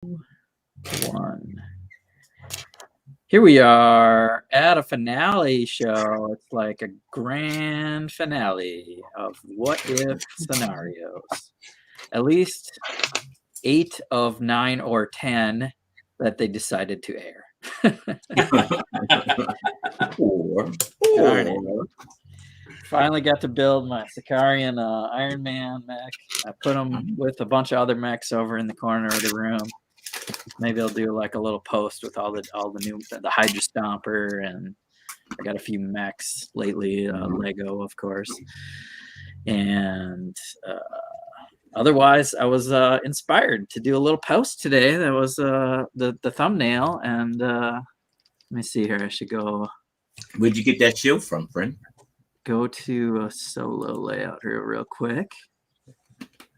1. Here we are at a finale show. It's like a grand finale of what if scenarios. At least 8 of 9 or 10 that they decided to air. Or. Finally got to build my Sicarian Iron Man mech. I put him with a bunch of other mechs over in the corner of the room. Maybe I'll do like a little post with all the new the Hydra Stomper, and I got a few mechs lately, Lego of course, and otherwise I was inspired to do a little post today. That was the thumbnail, and let me see here. I should go. Where'd you get that shield from, friend? Go to a solo layout here real quick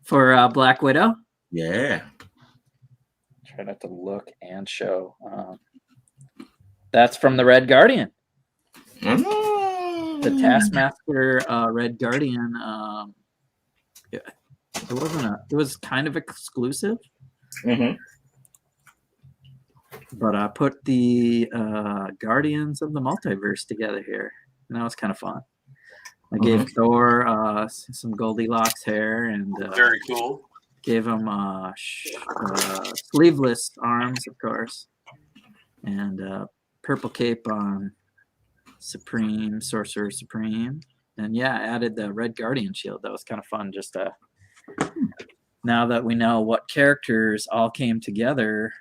for Black Widow. Yeah. Try not to look and show. That's from the Red Guardian. The Taskmaster Red Guardian. It wasn't it was kind of exclusive. But I put the Guardians of the Multiverse together here, and that was kind of fun. I gave Thor some Goldilocks hair, and very cool. Gave him sleeveless arms, of course, and purple cape on Sorcerer Supreme, and yeah, added the Red Guardian shield. That was kind of fun. Just now that we know what characters all came together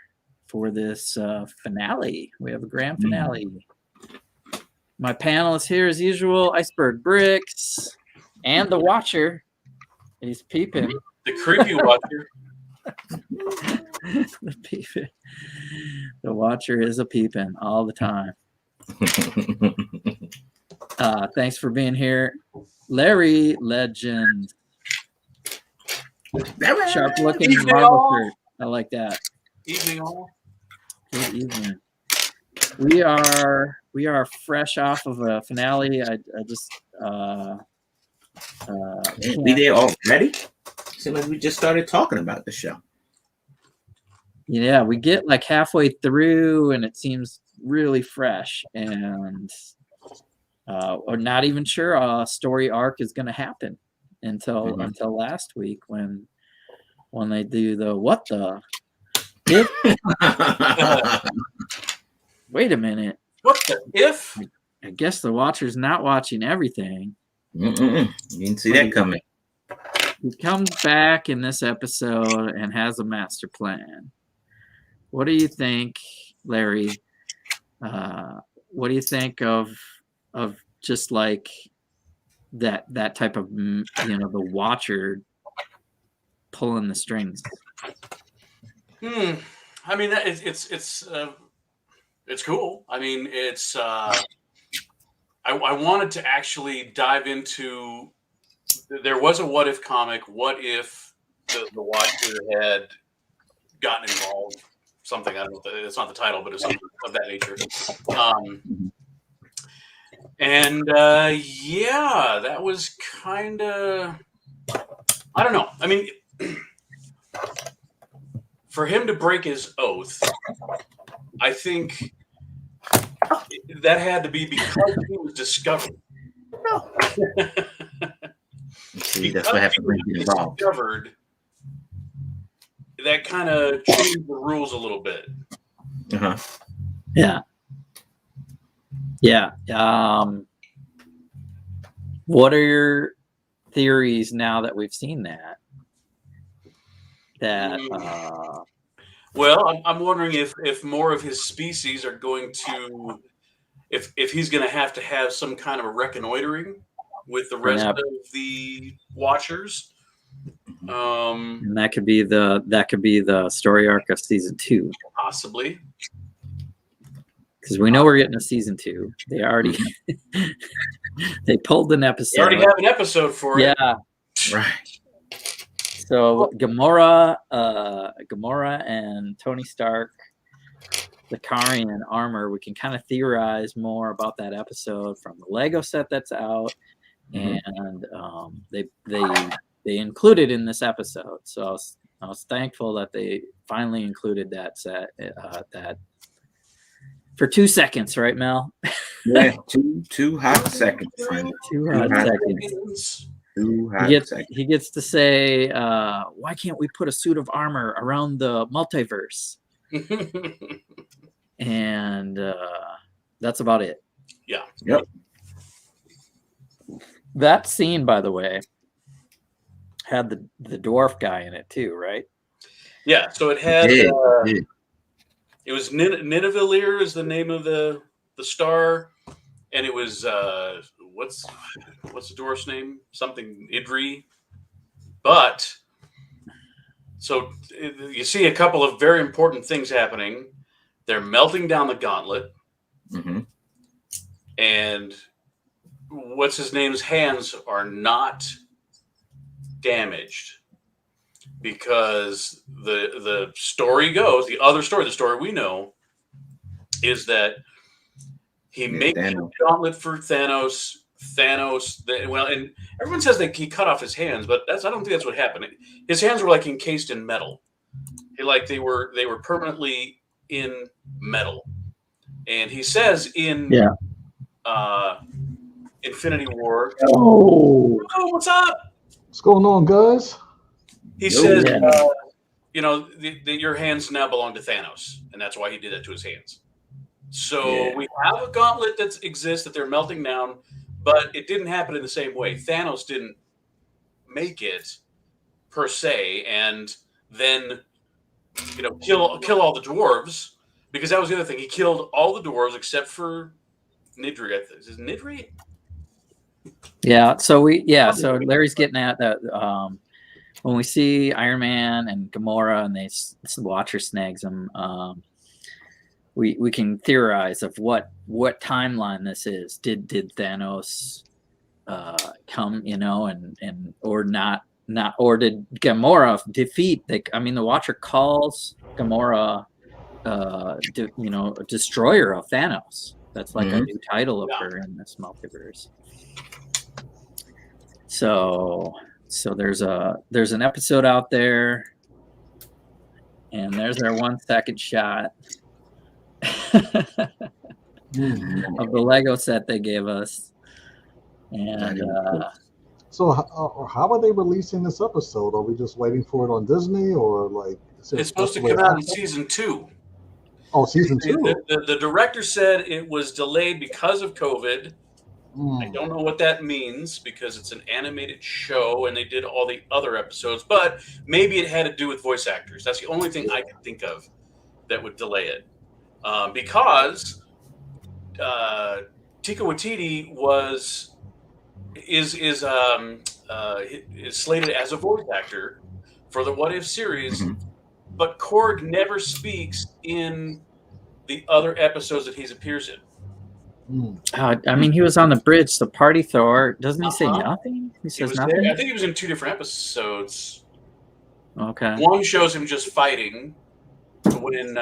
for this finale, we have a grand finale. My panel is here as usual. Iceberg Bricks and the Watcher. He's peeping. The creepy Watcher. The Watcher is a peeping all the time. Thanks for being here, Larry Legend. Sharp looking Marvel shirt. I like that. Evening all. Good evening. We are fresh off of a finale. I just we there already? Seems like we just started talking about the show. Yeah, we get like halfway through and it seems really fresh, and we're not even sure a story arc is going to happen until last week when they do the what the if. Wait a minute. What the if? I guess the Watcher's not watching everything. You didn't see that coming. He comes back in this episode and has a master plan. What do you think, Larry? What do you think of just like that type of, the Watcher pulling the strings? I mean, it's cool. I mean, it's I wanted to actually dive into. There was a what if comic. What if the Watcher had gotten involved? Something, I don't know. It's not the title, but it's something of that nature. Yeah, that was kind of. I don't know. I mean, for him to break his oath, I think that had to be because he was discovered. No. See, that's what happened when he involved. Discovered, that kind of changed the rules a little bit. Yeah. What are your theories now that we've seen that? Well, I'm wondering if more of his species are going to, if he's going to have some kind of a reconnoitering with the rest of the Watchers. And that could be the story arc of season 2, possibly, because we know we're getting a season 2. They already they pulled an episode. They already have an episode for it. Yeah, right. So Gamora and Tony Stark, the Karian armor. We can kind of theorize more about that episode from the Lego set that's out, and they included in this episode. So I was thankful that they finally included that that for 2 seconds, right, Mel? Yeah, two hot seconds, friend. 2 Two hot hot seconds. Two He hot gets seconds. he gets to say, "Why can't we put a suit of armor around the multiverse?" And that's about it. Yeah. Yep. That scene, by the way, had the dwarf guy in it too, right? Yeah. So it had. Yeah. It was Nineveh is the name of the star, and it was what's the dwarf's name? Something Idri. But so you see a couple of very important things happening. They're melting down the gauntlet, Mm-hmm. and what's his name's hands are not damaged because the story goes, the story we know is that he makes a gauntlet for Thanos. And everyone says that he cut off his hands, but I don't think that's what happened. His hands were like encased in metal. They were permanently in metal. And he says in Infinity War, Oh, what's up? What's going on, guys? He says, yeah. your hands now belong to Thanos, and that's why he did that to his hands. So Yeah. we have a gauntlet that exists that they're melting down, but it didn't happen in the same way. Thanos didn't make it per se, and then kill all the dwarves, because that was the other thing. He killed all the dwarves except for Nidri. Is it Nidri? Yeah. So Larry's getting at that. When we see Iron Man and Gamora and Watcher snags him, we can theorize of what timeline this is. Did Thanos come, and or not, or did Gamora defeat the Watcher calls Gamora destroyer of Thanos. That's like a new title of her in this multiverse. So there's an episode out there, and there's our 1 second shot of the Lego set they gave us. And so how are they releasing this episode? Are we just waiting for it on Disney, or like it's supposed to come out in season 2? Oh, season 2. The director said it was delayed because of COVID. I don't know what that means because it's an animated show and they did all the other episodes, but maybe it had to do with voice actors. That's the only thing I can think of that would delay it. Because Taika Waititi is slated as a voice actor for the What If series, but Korg never speaks in the other episodes that he appears in. He was on the bridge, the party Thor. Doesn't he say nothing? He says nothing. I think he was in 2 different episodes. Okay. One shows him just fighting when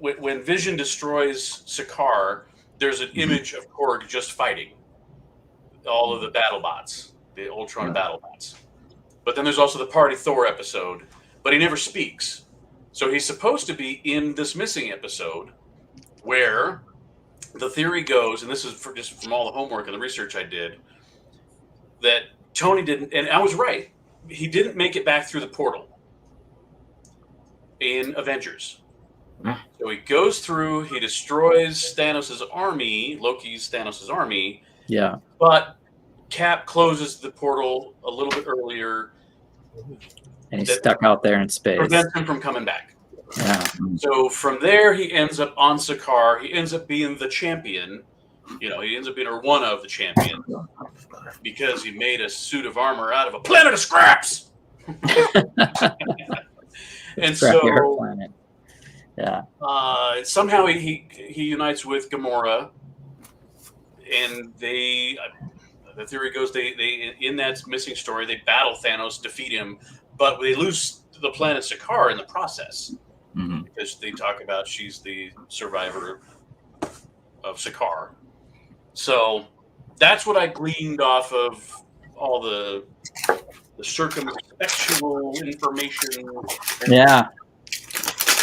when Vision destroys Sakaar, there's an image of Korg just fighting all of the battle bots, the Ultron battle bots. But then there's also the Party Thor episode, but he never speaks. So he's supposed to be in this missing episode where the theory goes, and this is just from all the homework and the research I did, that Tony didn't, and I was right, he didn't make it back through the portal in Avengers. So he goes through, he destroys Thanos' army, Loki's Thanos' army. Yeah. But Cap closes the portal a little bit earlier. And he's stuck out there in space. Prevents him from coming back. Yeah. So from there, he ends up on Sakaar. He ends up being the champion. He ends up being one of the champions because he made a suit of armor out of a planet of scraps. And so, planet. Yeah. Somehow he unites with Gamora, and the theory goes they in that missing story they battle Thanos, defeat him, but they lose the planet Sakaar in the process because they talk about she's the survivor of Sakaar. So that's what I gleaned off of all the circumspectual information. Yeah.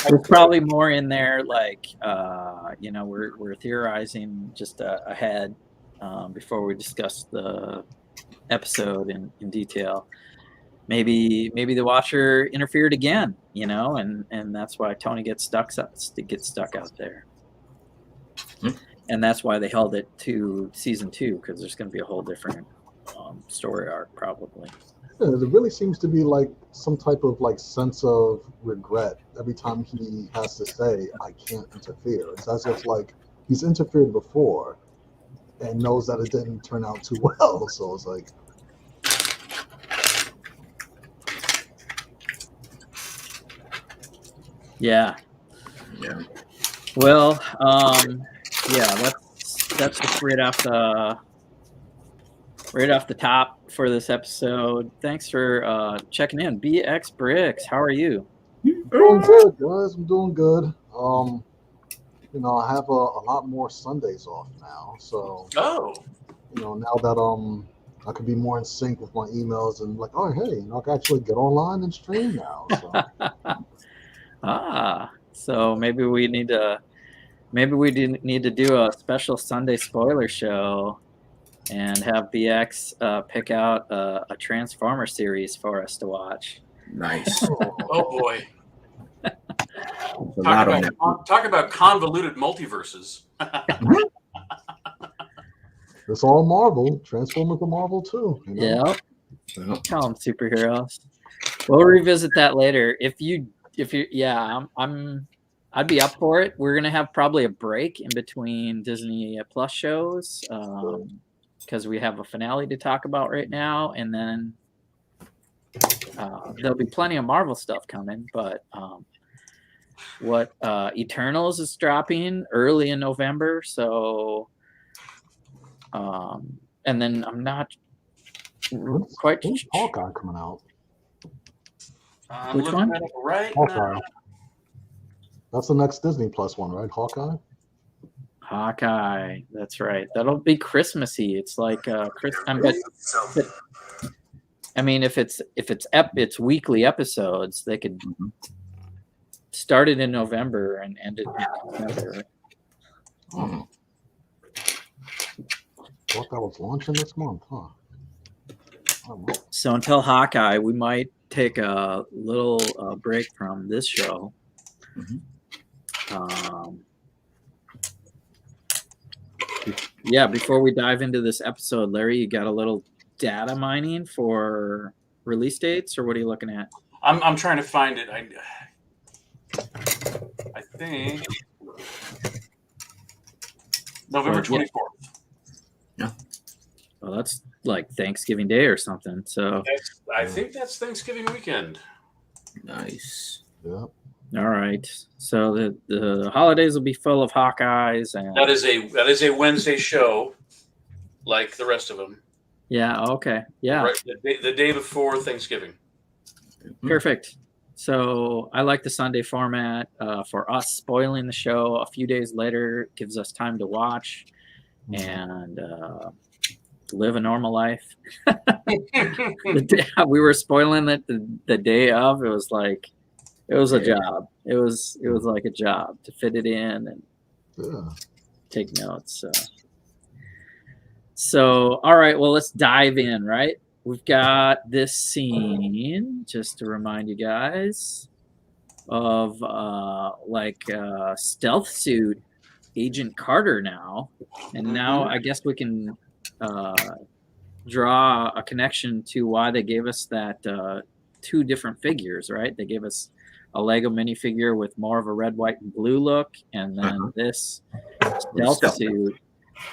There's probably more in there, like we're theorizing just ahead before we discuss the episode in detail. Maybe the Watcher interfered again, and that's why Tony gets stuck out there. And that's why they held it to season 2, because there's going to be a whole different story arc probably. Yeah, there really seems to be like some type of like sense of regret every time he has to say, "I can't interfere." It's as if like he's interfered before and knows that it didn't turn out too well. So it's like, yeah. Well, that's just right off the top for this episode. Thanks for checking in. BX Bricks, how are you? doing good, guys. I'm doing good. I have a lot more Sundays off now, so now that I could be more in sync with my emails and like, oh hey, I can actually get online and stream now. So. So maybe we need to do a special Sunday spoiler show and have BX pick out a Transformer series for us to watch. Nice. Oh boy. Talk about convoluted multiverses. It's all Marvel. Transformers are Marvel too. Yeah. Call them superheroes. We'll revisit that later. I'd be up for it. We're gonna have probably a break in between Disney Plus shows because we have a finale to talk about right now, and then there'll be plenty of Marvel stuff coming. But Eternals is dropping early in November, so and then I'm not quite. When's Hawkeye coming out? Which one? Right Hawkeye. now. That's the next Disney Plus one, right? Hawkeye. That's right. That'll be Christmassy. It's like I mean, if it's weekly episodes, they could start it in November and end it in December. I thought that was launching this month, huh? So until Hawkeye, we might take a little break from this show. Before we dive into this episode, Larry, you got a little data mining for release dates, or what are you looking at? I'm trying to find it. I think November 24th. Yeah. Well, that's like Thanksgiving Day or something. So I think that's Thanksgiving weekend. Nice. Yeah. All right. So the holidays will be full of Hawkeyes, and that is a Wednesday show, like the rest of them. Yeah. Okay. Yeah. Right. The day before Thanksgiving. Perfect. So I like the Sunday format. For us, spoiling the show a few days later gives us time to watch and live a normal life. We were spoiling it the day of. It was like it was a job. It was like a job to fit it in and take notes. So all right. Well, let's dive in. Right. We've got this scene, just to remind you guys, of stealth suit Agent Carter now. And now I guess we can draw a connection to why they gave us that two different figures, right? They gave us a Lego minifigure with more of a red, white, and blue look, and then this stealth suit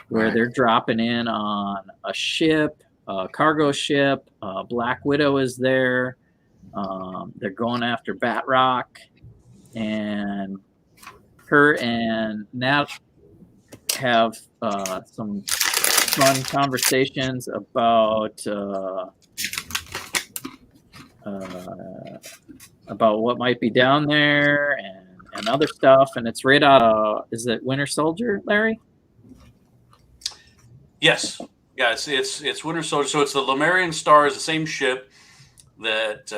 where they're dropping in on a ship, a cargo ship. Black Widow is there. They're going after Batroc, and her and Nat have some fun conversations about what might be down there and other stuff. And it's right out of, is it Winter Soldier, Larry? Yes. Yeah, it's Winter Soldier. So it's the Lemurian Star is the same ship. that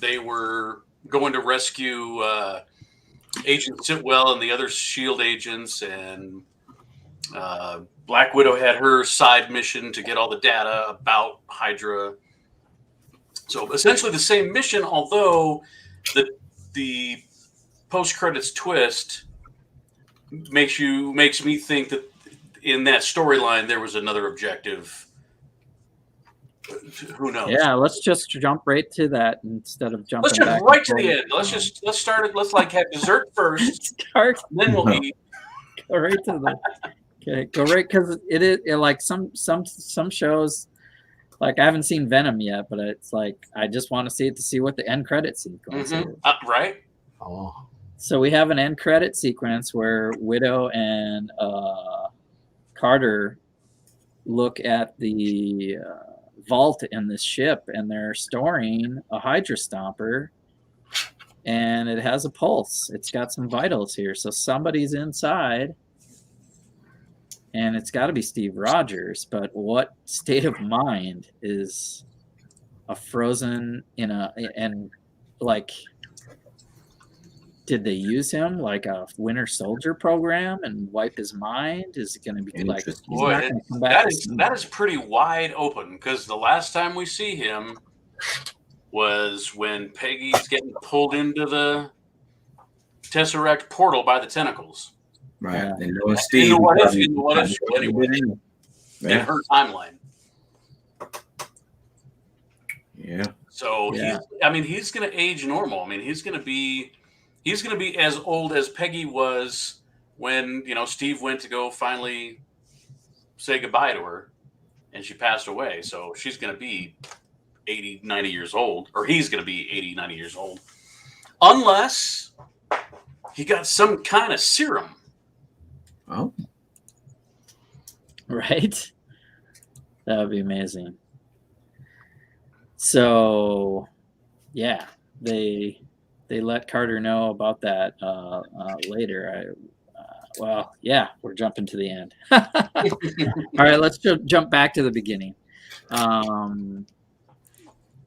they were going to rescue Agent Sitwell and the other S.H.I.E.L.D. agents, and Black Widow had her side mission to get all the data about Hydra. So essentially the same mission, although the post-credits twist makes me think that in that storyline there was another objective. Who knows? Yeah, let's just jump right to that instead of jumping. Let's jump back right to the end. Let's start it. Let's like have dessert first. Start. Then we'll eat. Go right to the. Okay, go right, because it is like some shows. Like I haven't seen Venom yet, but it's like I just want to see it to see what the end credit sequence is. Right. Oh. So we have an end credit sequence where Widow and Carter look at the vault in this ship, and they're storing a Hydra Stomper, and it has a pulse. It's got some vitals here, so somebody's inside. And it's got to be Steve Rogers, but what state of mind is a frozen and like, did they use him like a Winter Soldier program and wipe his mind? Is it going to be like, boy, that is pretty wide open, because the last time we see him was when Peggy's getting pulled into the Tesseract portal by the tentacles. Right. Yeah. And knowing Steve, in her timeline. Yeah. So he's going to age normal. I mean, he's going to be as old as Peggy was when, Steve went to go finally say goodbye to her and she passed away. So she's going to be 80, 90 years old, or he's going to be 80, 90 years old, unless he got some kind of serum. Oh, right. That would be amazing. So, yeah, they let Carter know about that later. We're jumping to the end. All right, let's jump back to the beginning,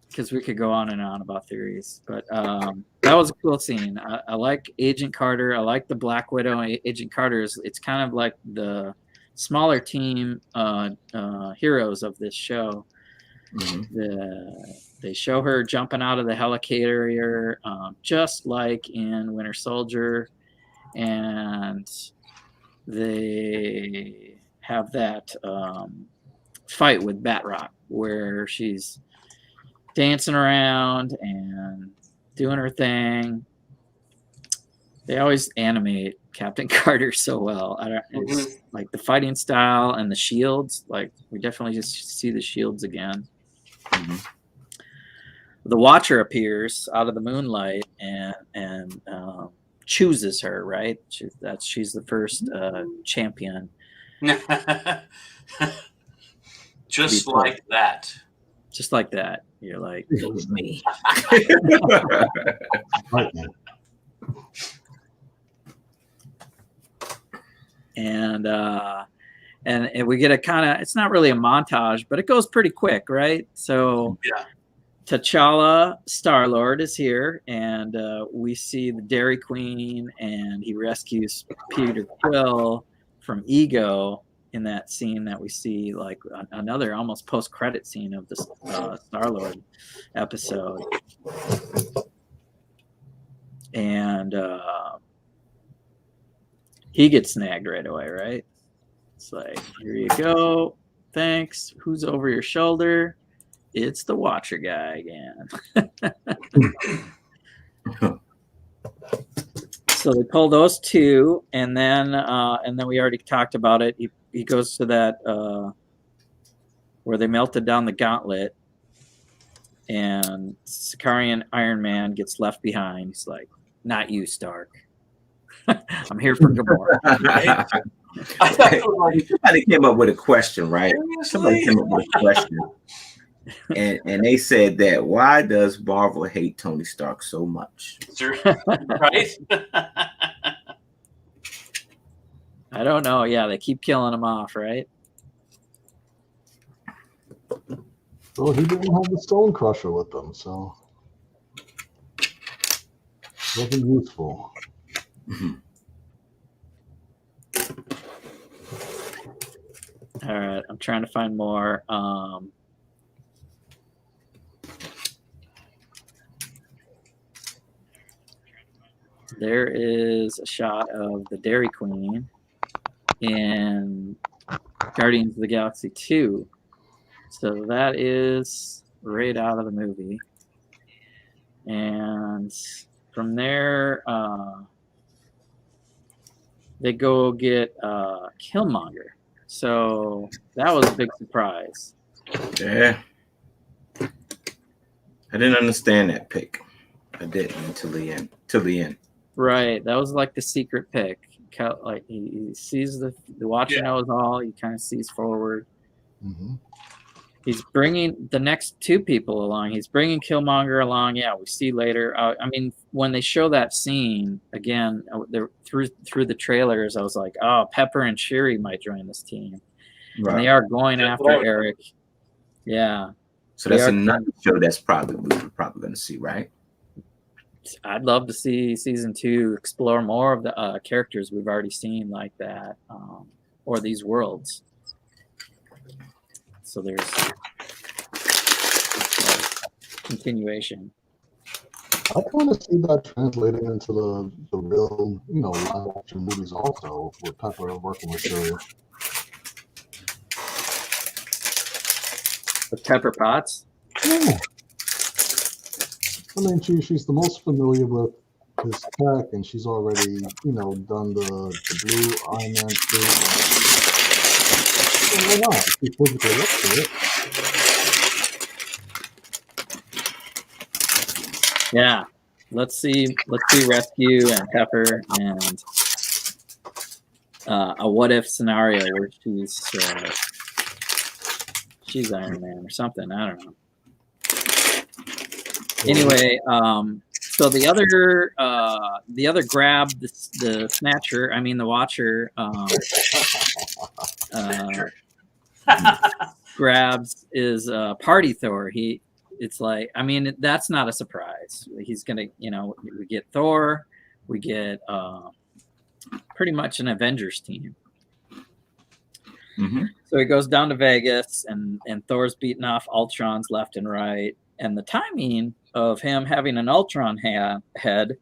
because we could go on and on about theories. But that was a cool scene. I like Agent Carter. I like the Black Widow. Agent Carter it's kind of like the smaller team heroes of this show. Mm-hmm. They show her jumping out of the helicarrier, just like in Winter Soldier, and they have that fight with Batroc where she's dancing around and doing her thing. They always animate Captain Carter so well. It's like the fighting style and the shields. Like we definitely just see the shields again. Mm-hmm. The Watcher appears out of the moonlight and chooses her. Right, she's the first champion. Just like that. Just like that. You're like, it was me. And we get a kind of, it's not really a montage, but it goes pretty quick, right? So T'Challa, Star-Lord is here, and we see the Dairy Queen, and he rescues Peter Quill from Ego in that scene that we see, like another almost post-credit scene of this Star-Lord episode. And he gets snagged right away, right? It's like, here you go. Thanks. Who's over your shoulder? It's the Watcher guy again. So they pull those two, and then we already talked about it. He goes to that where they melted down the gauntlet, and Sicarian Iron Man gets left behind. He's like, "Not you, Stark. I'm here for Gamora." Somebody came up with a question, right? Somebody came up with a question. And they said that, why does Marvel hate Tony Stark so much? Right? I don't know. Yeah, they keep killing him off, right? Well, he didn't have the Stone Crusher with them, so it wasn't useful. All right, I'm trying to find more. There is a shot of the Dairy Queen in Guardians of the Galaxy 2. So that is right out of the movie. And from there, they go get Killmonger. So that was a big surprise. Yeah. I didn't understand that pick. I didn't until the end. Right. That was like the secret pick. Like he sees the Watcher knows all. He kind of sees forward. Mm-hmm. He's bringing the next two people along. He's bringing Killmonger along. Yeah, we see later. I mean, when they show that scene again through the trailers, I was like, oh, Pepper and Shuri might join this team. Right. And they are going after Eric. Yeah. So that's another show that's we're probably going to see, right? I'd love to see season 2 explore more of the characters we've already seen like that, or these worlds. So there's continuation. I kind of see that translating into the real, live action movies also, with Pepper working with Shuri. With Pepper Potts? Yeah. I mean, she's the most familiar with his tech, and she's already, done the blue Iron Man suit. Why not? She's physically up to it. Yeah. Let's see Rescue and Pepper and a what if scenario where she's Iron Man or something. I don't know. Anyway, so the other grab, the Snatcher, I mean the Watcher, grabs is Party Thor. It's like, I mean, that's not a surprise. He's gonna, we get Thor, we get pretty much an Avengers team. Mm-hmm. So he goes down to Vegas, and Thor's beating off Ultrons left and right, and the timing of him having an Ultron head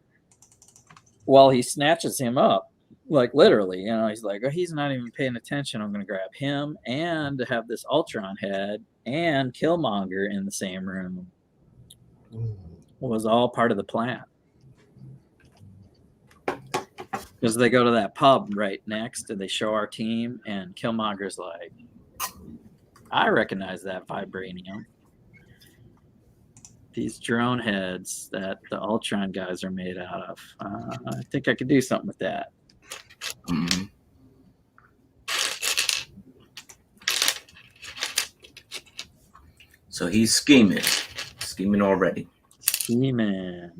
while he snatches him up, like literally, he's like, oh, he's not even paying attention. I'm going to grab him and have this Ultron head and Killmonger in the same room. Was all part of the plan. Because they go to that pub right next and they show our team, and Killmonger's like, I recognize that vibranium. These drone heads that the Ultron guys are made out of. I think I could do something with that. Mm-hmm. So he's scheming already. Scheming.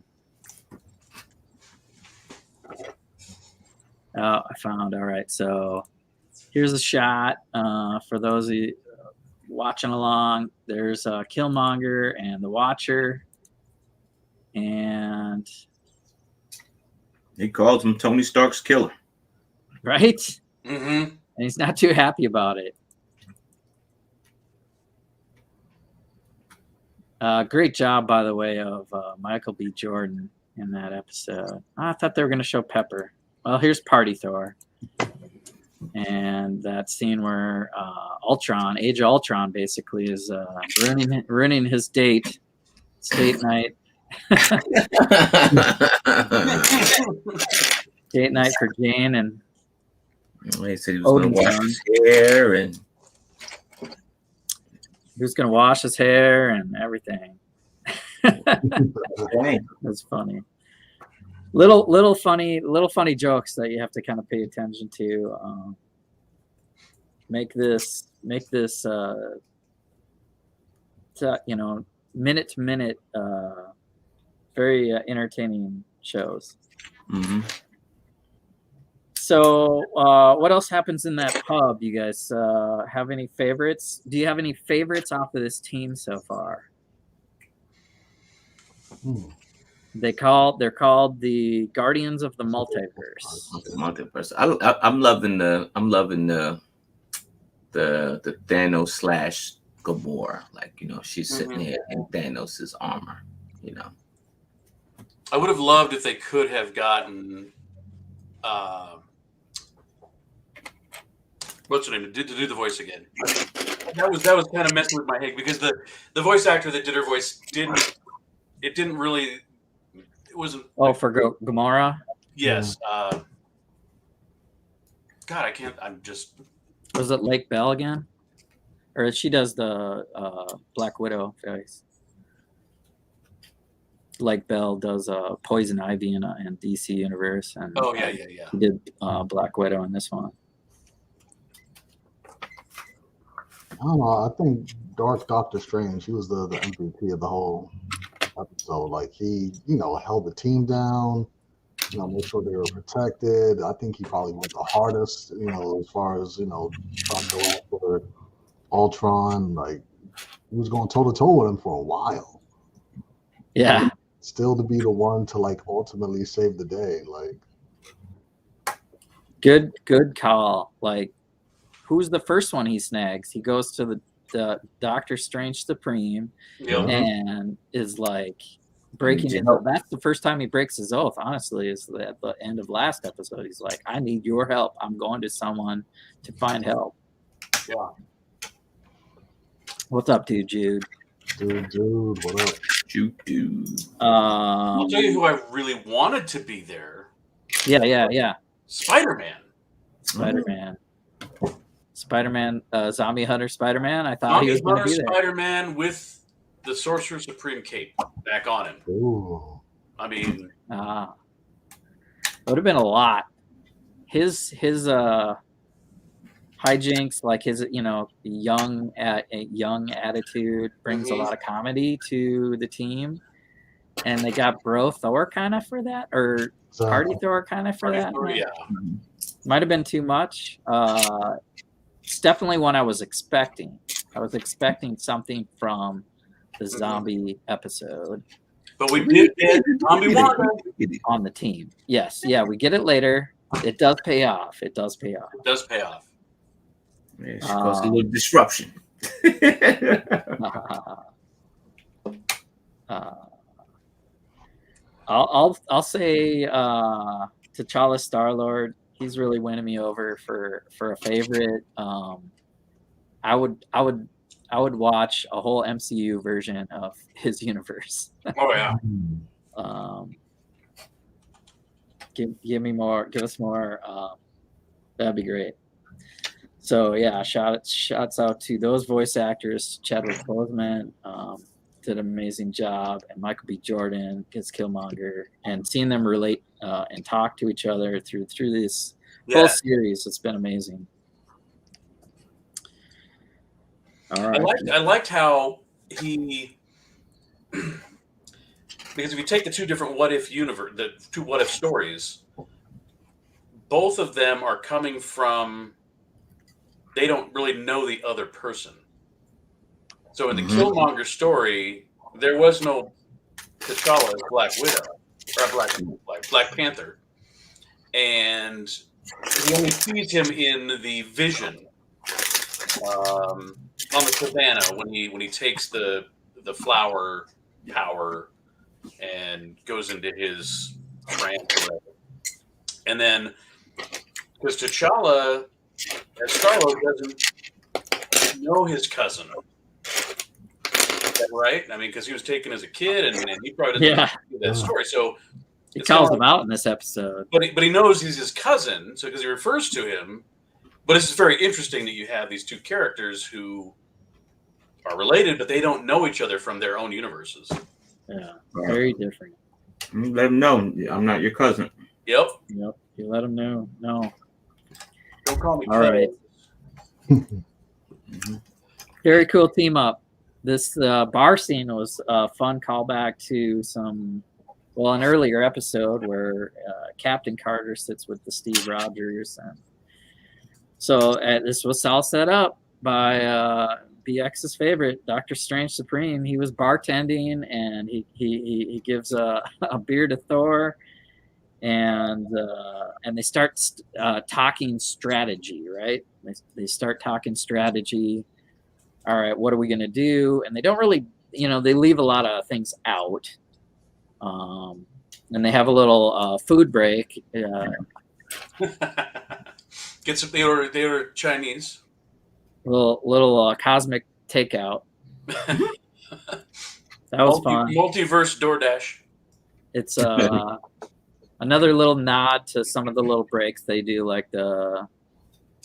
Oh, I found. All right. So here's a shot for those of you watching along. There's Killmonger and the Watcher, and he calls him Tony Stark's killer, right? Mm-hmm. And he's not too happy about it. Great job, by the way, of Michael B. Jordan in that episode. I thought they were going to show Pepper. Well, here's Party Thor. And that scene where Ultron, Age of Ultron, basically is ruining his date night. Date night for Jane, and he said he was going to wash his hair, and he was going to wash his hair and everything. That's funny. Little funny jokes that you have to kind of pay attention to. Make this minute to minute, very entertaining shows. Mm-hmm. So, what else happens in that pub? You guys have any favorites? Do you have any favorites off of this team so far? They're called the Guardians of the Multiverse. Multiverse. I'm loving the Thanos slash Gamora. Like, you know, she's sitting here in Thanos's armor. You know, I would have loved if they could have gotten what's her name to do the voice again. That was kind of messing with my head because the voice actor that did her voice didn't really. It wasn't. Oh, for Gamora? Yes. God, I can't. I'm just. Was it Lake Bell again? Or she does the Black Widow voice. Lake Bell does Poison Ivy in DC Universe. And yeah. He did Black Widow in this one. I don't know. I think Dark Doctor Strange, he was the MVP of the whole episode. Like, he, held the team down, make sure they were protected. I think he probably went the hardest, as far as, trying to go after Ultron. Like, he was going toe to toe with him for a while. Yeah. Still to be the one to, like, ultimately save the day. Like, good call. Like, who's the first one he snags? He goes to the Doctor Strange Supreme and is like breaking his oath. That's the first time he breaks his oath, honestly, is at the end of last episode. He's like, I need your help. I'm going to someone to find help. Yeah. What's up, dude, Jude? Dude, what up? Jude. I'll tell you who I really wanted to be there. Yeah. Spider-Man. Spider-Man, Zombie Hunter Spider-Man. I thought he was going to be there. Spider-Man with the Sorcerer Supreme cape back on him. Ooh. I mean, it would have been a lot. His hijinks, like his young attitude, brings a lot of comedy to the team, and they got Bro Thor kind of for that, or Party Thor kind of for that. Thor, yeah. Might have been too much. It's definitely one I was expecting. I was expecting something from the zombie episode. But we did get Zombie Wanda on the team. Yes. Yeah, we get it later. It does pay off. Yeah, she caused a little disruption. I'll say T'Challa Star-Lord. He's really winning me over for a favorite. I would watch a whole MCU version of his universe. Oh yeah. Give us more. That'd be great. So yeah, shouts out to those voice actors. Chadwick Boseman did an amazing job, and Michael B. Jordan gets Killmonger, and seeing them relate and talk to each other through this whole series, it's been amazing. All right. I liked how he, because if you take the two different what if stories, both of them are coming from, they don't really know the other person. So in the Killmonger story, there was no T'Challa as Black Widow or Black Panther, and he only sees him in the vision on the savannah when he takes the flower power and goes into his trance. And then because T'Challa as Star-Lord doesn't know his cousin. Is that right? I mean, because he was taken as a kid, and he probably doesn't know that story. So he calls him out in this episode, but he knows he's his cousin, so because he refers to him. But it's very interesting that you have these two characters who are related, but they don't know each other from their own universes. Yeah, very different. Let them know I'm not your cousin. Yep. You let them know. No. Don't call me. All right. Very cool team up. This bar scene was a fun callback to some well, an earlier episode where Captain Carter sits with the Steve Rogers, and so this was all set up by BX's favorite, Dr. Strange Supreme. He was bartending, and he gives a beer to Thor, and they start talking strategy, right? They start talking strategy. All right, what are we gonna do? And they don't really, they leave a lot of things out. And they have a little food break. Get some. They were Chinese. Little cosmic takeout. That was fun. Multiverse DoorDash. It's another little nod to some of the little breaks they do, like the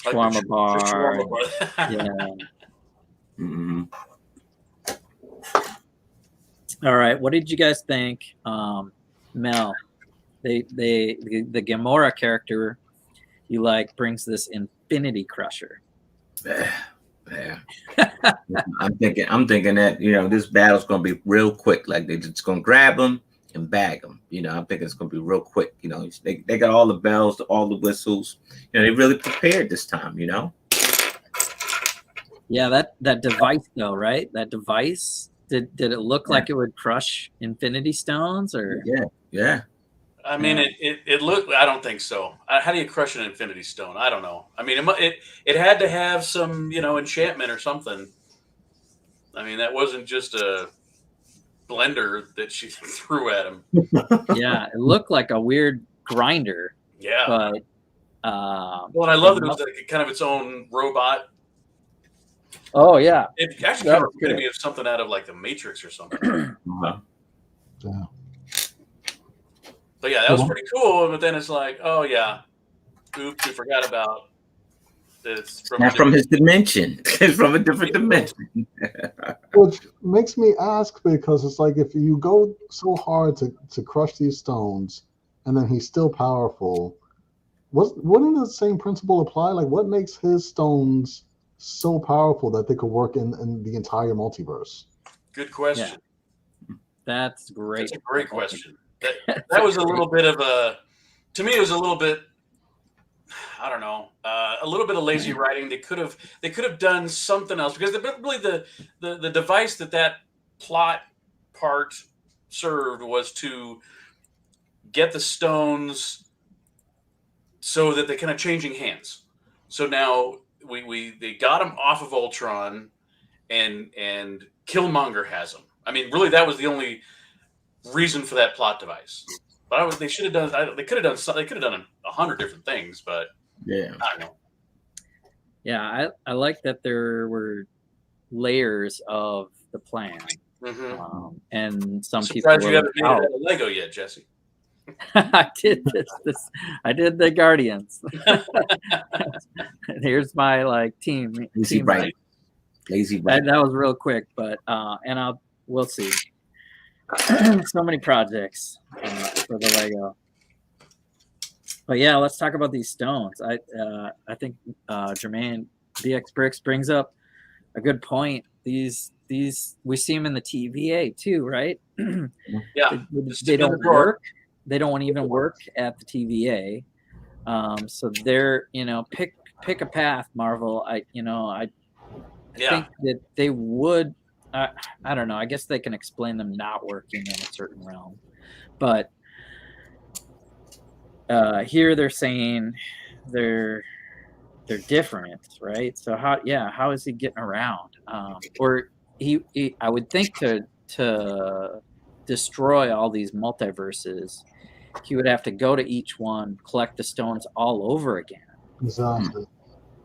shawarma bar. Yeah. Mm-hmm. All right. What did you guys think, Mel? The Gamora character you like brings this Infinity Crusher. Yeah. I'm thinking that this battle's gonna be real quick. Like they're just gonna grab them and bag them. I'm thinking it's gonna be real quick. They got all the bells, all the whistles. They really prepared this time. Yeah, that device though, right? That device. Did it look like it would crush Infinity Stones, or? Yeah. I mean, it looked. I don't think so. How do you crush an Infinity Stone? I don't know. I mean, it had to have some enchantment or something. I mean, that wasn't just a blender that she threw at him. Yeah, it looked like a weird grinder. Yeah. But well, and I love that it was like kind of its own robot. Oh yeah, it actually kind of reminded me of something out of like the Matrix or something. Yeah. But yeah, that was pretty cool. But then it's like, oh yeah, oops, we forgot about this. From his dimension. It's from a different dimension. Which makes me ask, because it's like, if you go so hard to crush these stones, and then he's still powerful, wouldn't the same principle apply? Like, what makes his stones so powerful that they could work in the entire multiverse? Good question. Yeah. That's great. That's a great question. That was a little bit of to me, it was a little bit, I don't know, a little bit of lazy writing. They could have done something else, because really the device that plot part served was to get the stones so that they're kind of changing hands. So now they got him off of Ultron, and Killmonger has them. I mean, really, that was the only reason for that plot device. But they should have done. They could have done. They could have done 100 different things. But yeah, I don't know. Yeah, I like that there were layers of the plan, and some people. Surprised you haven't made it out of Lego yet, Jesse. I did this. I did the Guardians. Here's my team. Lazy right. Lazy right. That was real quick, but we'll see. So many projects for the Lego. But yeah, let's talk about these stones. I think Jermaine BX Bricks brings up a good point. These we see them in the TVA too, right? Yeah. They don't work. They don't even work at the TVA. So they're pick a path, Marvel. I think that they would. I don't know. I guess they can explain them not working in a certain realm, but here they're saying they're different, right? So how is he getting around? Or he I would think to destroy all these multiverses, he would have to go to each one, collect the stones all over again. Exactly.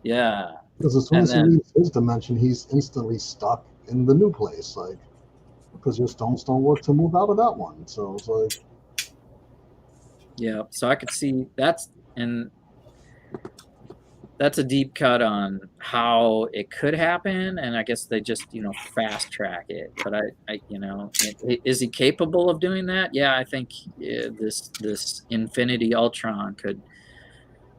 Yeah. Because as soon as he leaves his dimension, he's instantly stuck in the new place, because your stones don't work to move out of that one. So it's like, yeah. So I could see that's a deep cut on how it could happen, and I guess they just fast track it. But is he capable of doing that? Yeah, I think this Infinity Ultron could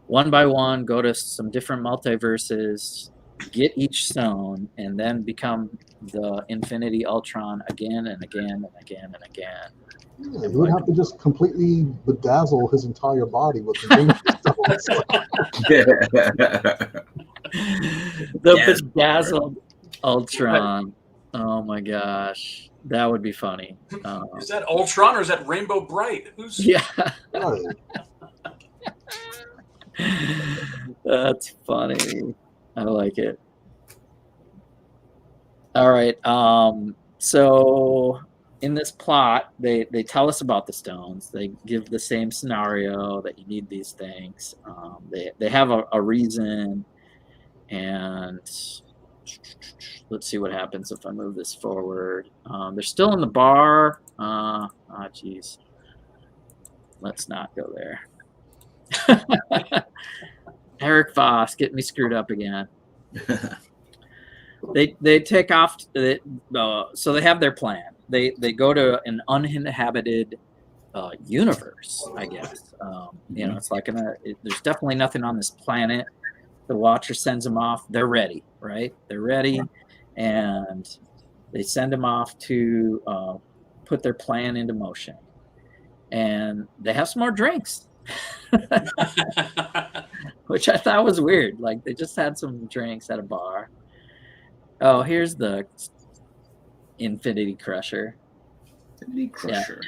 one by one go to some different multiverses, get each stone, and then become the Infinity Ultron again and again and again and again. Yeah, he would have to just completely bedazzle his entire body with Infinity Stones. The bedazzled Ultron. Oh my gosh, that would be funny. Is that Ultron or is that Rainbow Bright? Who's Yeah, Right. that's funny. I like it. All right. So in this plot, they tell us about the stones. They give the same scenario that you need these things. They have a reason, and let's see what happens if I move this forward. They're still in the bar. Geez. Let's not go there. Eric Voss, get me screwed up again. They take off. So they have their plan. They go to an uninhabited universe, I guess. You know, it's like there's definitely nothing on this planet. The Watcher sends them off. They're ready, right? They're ready, and they send them off to put their plan into motion. And they have some more drinks, which I thought was weird. Like they just had some drinks at a bar. Oh, here's the Infinity Crusher. Infinity Crusher.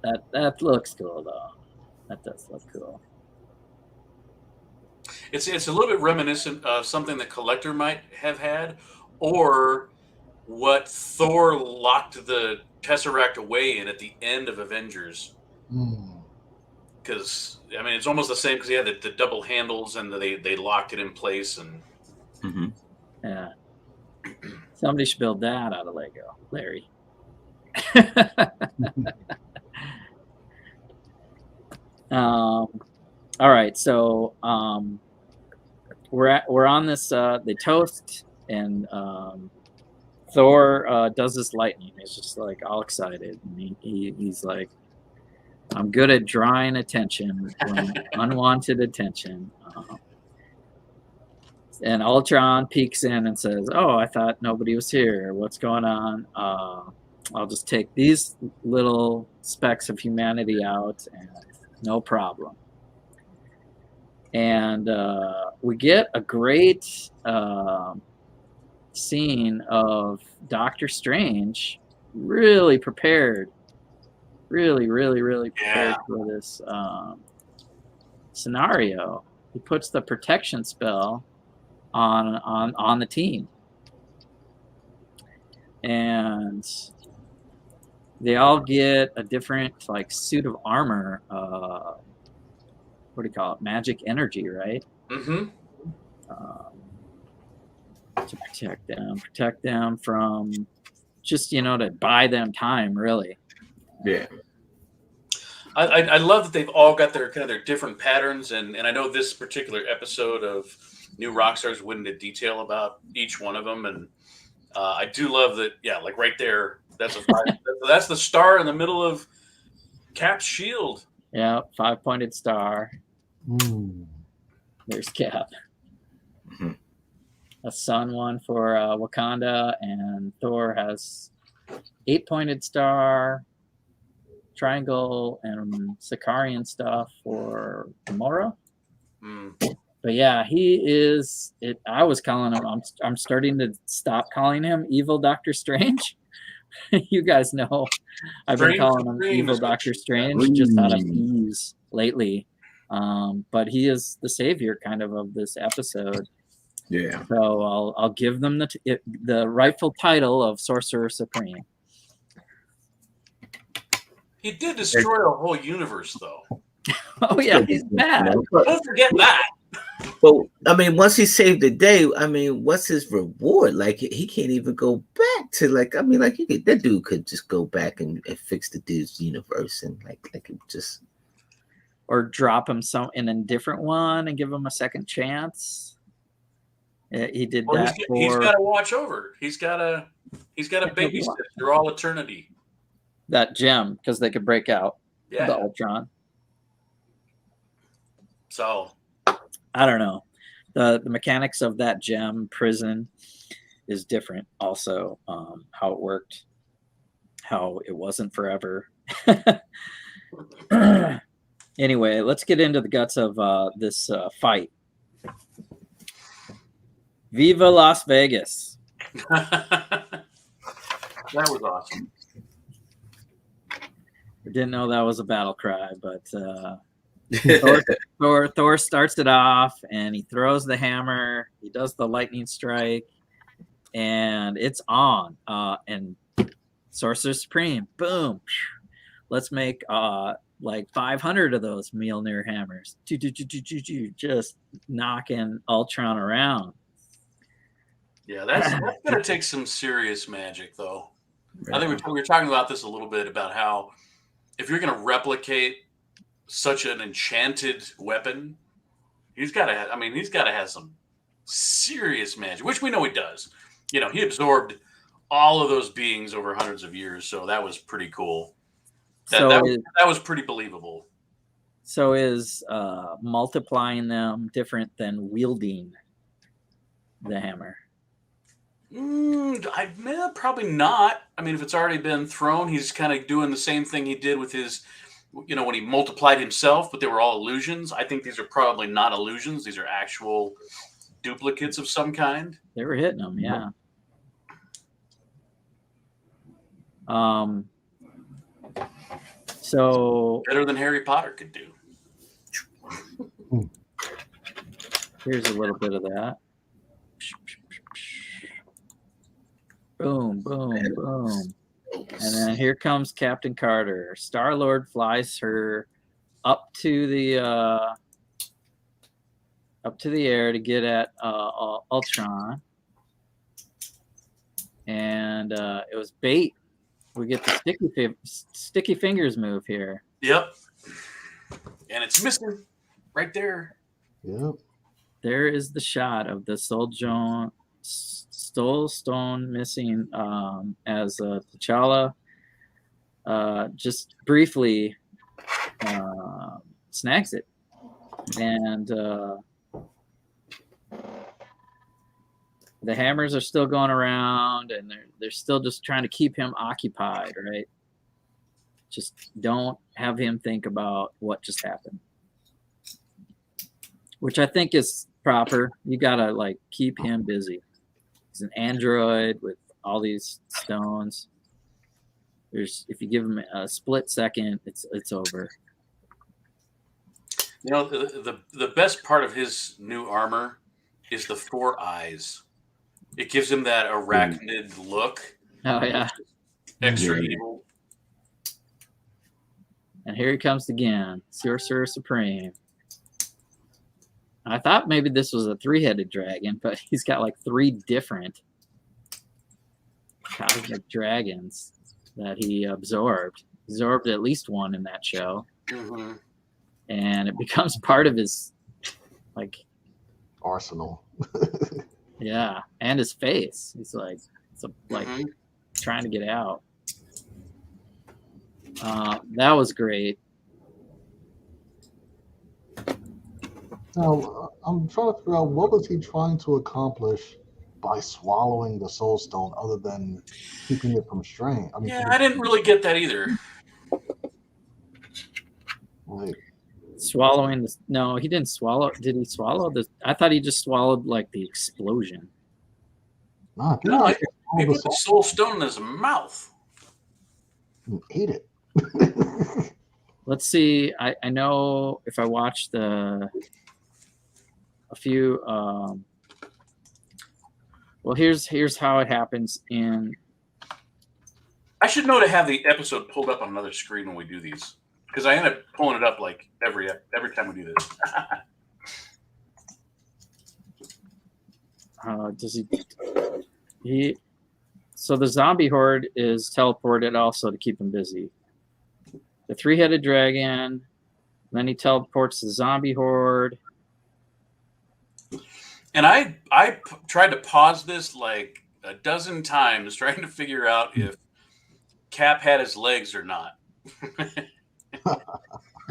Yeah, that looks cool though. That does look cool. It's a little bit reminiscent of something the Collector might have had, or what Thor locked the Tesseract away in at the end of Avengers. Because I mean, it's almost the same because he had the double handles and they locked it in place and. Yeah. Somebody should build that out of Lego, Larry. All right, so we're on this. They toast, and Thor does this lightning. He's just like all excited, and he's like, "I'm good at drawing attention, unwanted attention." And Ultron peeks in and says, "Oh, I thought nobody was here. What's going on? I'll just take these little specks of humanity out, and no problem." And we get a great scene of Doctor Strange really prepared, really prepared for this scenario. He puts the protection spell on the team, and they all get a different like suit of armor. What do you call it? Magic energy, right? Mm-hmm. To protect them from just to buy them time, really. Yeah. I love that they've all got their kind of their different patterns, and I know this particular episode of New Rockstars went into detail about each one of them, and I do love that. Yeah, like right there, that's that's the star in the middle of Cap's shield. Yeah, 5-pointed star. There's Cap. A sun one for Wakanda, and Thor has 8-pointed star, triangle, and Sicarian stuff for Gamora. But yeah, he is. I was calling him. I'm starting to stop calling him Evil Doctor Strange. You guys know, I've been calling him Evil Doctor Strange just out of ease lately. But he is the savior kind of this episode. Yeah. So I'll give them the rightful title of Sorcerer Supreme. He did destroy a whole universe, though. Oh yeah, he's bad. Don't forget that. Well, I mean, once he saved the day, I mean, what's his reward? Like, he can't even go back to that dude could just go back and fix the dude's universe and like it just, or drop him in a different one and give him a second chance. He did that. He's got to watch over. He's got to babysit through all eternity. That gem, because they could break out the Ultron. So I don't know. The mechanics of that gem prison is different. Also, how it worked, how it wasn't forever. Anyway, let's get into the guts of this fight. Viva Las Vegas. That was awesome. I didn't know that was a battle cry, but Thor starts it off, and he throws the hammer. He does the lightning strike, and it's on. And Sorcerer Supreme, boom. Let's make like 500 of those Mjolnir hammers. Just knocking Ultron around. Yeah, that's going to take some serious magic, though. I think we were talking about this a little bit, about how if you're going to replicate such an enchanted weapon, he's got to have some serious magic, which we know he does. He absorbed all of those beings over hundreds of years, so that was pretty cool. That was pretty believable. So is multiplying them different than wielding the hammer? Probably not. I mean, if it's already been thrown, he's kind of doing the same thing he did with his, when he multiplied himself, but they were all illusions. I think these are probably not illusions. These are actual duplicates of some kind. They were hitting them, yeah. So better than Harry Potter could do. Here's a little bit of that. Boom, boom, boom. And then here comes Captain Carter. Star-Lord flies her up to the air to get at Ultron. And it was bait. We get the sticky fingers move here. Yep. And it's missing right there. Yep. There is the shot of the Soul Stone missing as T'Challa just briefly snags it. And the hammers are still going around, and they're still just trying to keep him occupied, right? Just don't have him think about what just happened, which I think is proper. You gotta keep him busy. He's an android with all these stones. If you give him a split second, it's over. The best part of his new armor is the 4 eyes. It gives him that arachnid look. Oh, yeah. Extra evil. And here he comes again. Sorcerer Supreme. I thought maybe this was a 3-headed dragon, but he's got 3 different cosmic dragons that he absorbed. Absorbed at least one in that show. Mm-hmm. And it becomes part of his arsenal. Yeah, and his face. He's trying to get out. That was great. Now, I'm trying to figure out, what was he trying to accomplish by swallowing the Soul Stone, other than keeping it from strain? I didn't really get that either. Swallowing this? No, he didn't swallow. Did he swallow this? I thought he just swallowed the explosion. No, he put the Soul Stone in his mouth. Ate it. Let's see. I know if I watch a few. Well, here's how it happens in. I should know to have the episode pulled up on another screen when we do these, because I end up pulling it up every time we do this. Does he? So the zombie horde is teleported also to keep him busy. The 3-headed dragon. Then he teleports the zombie horde. And I tried to pause this a dozen times, trying to figure out if Cap had his legs or not.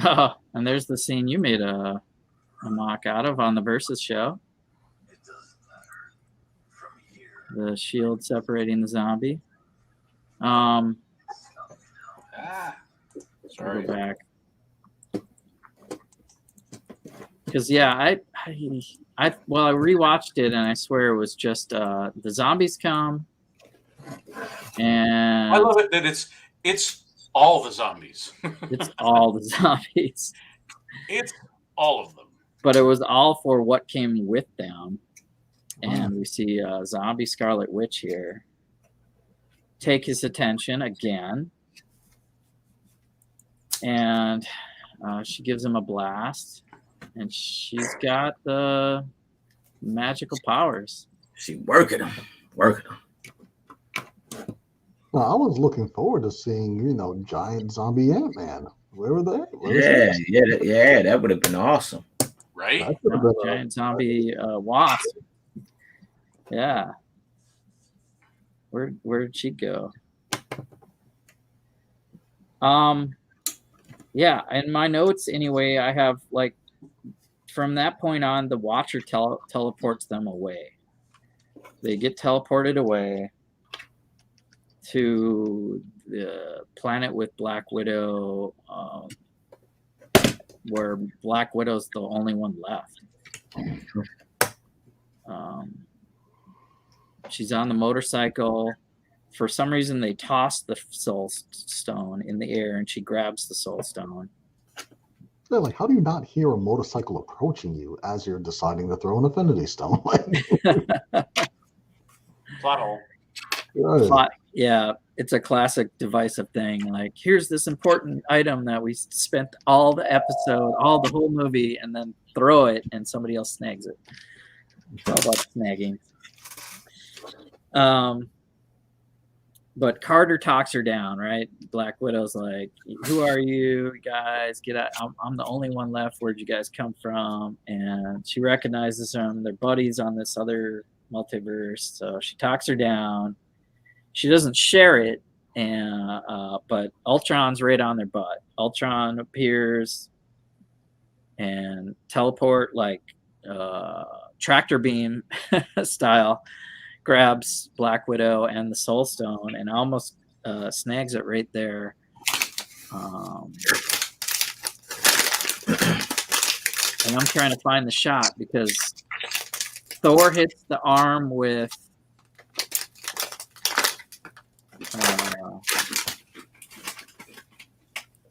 Oh, and there's the scene you made a mock out of on the Versus show. The shield separating the zombie. Sorry. Go back. Because yeah, I rewatched it and I swear it was just the zombies come, and I love it that it's all the zombies. It's all the zombies. It's all of them. But it was all for what came with them, and we see zombie Scarlet Witch here take his attention again, and she gives him a blast. And she's got the magical powers. She's working them. Well, I was looking forward to seeing, giant zombie Ant-Man. Where were they? Yeah, that would have been awesome. Right? Giant zombie wasp. Yeah. Where did she go? Yeah, in my notes anyway, I have like from that point on, the Watcher teleports them away. They get teleported away to the planet with Black Widow, where Black Widow's the only one left. She's on the motorcycle. For some reason, they toss the soul stone in the air, and she grabs the soul stone. Yeah, like, how do you not hear a motorcycle approaching you as you're deciding to throw an Infinity Stone? Plot hole. Yeah, it's a classic divisive thing. Like, here's this important item that we spent all the episode, all the whole movie, and then throw it, and somebody else snags it. It's all about snagging. But Carter talks her down, right? Black Widow's like, who are you guys? Get out. I'm the only one left. Where'd you guys come from? And she recognizes them. They're buddies on this other multiverse. So she talks her down. She doesn't share it, but Ultron's right on their butt. Ultron appears and teleport like tractor beam style, grabs Black Widow and the Soul Stone and almost snags it right there. And I'm trying to find the shot because Thor hits the arm with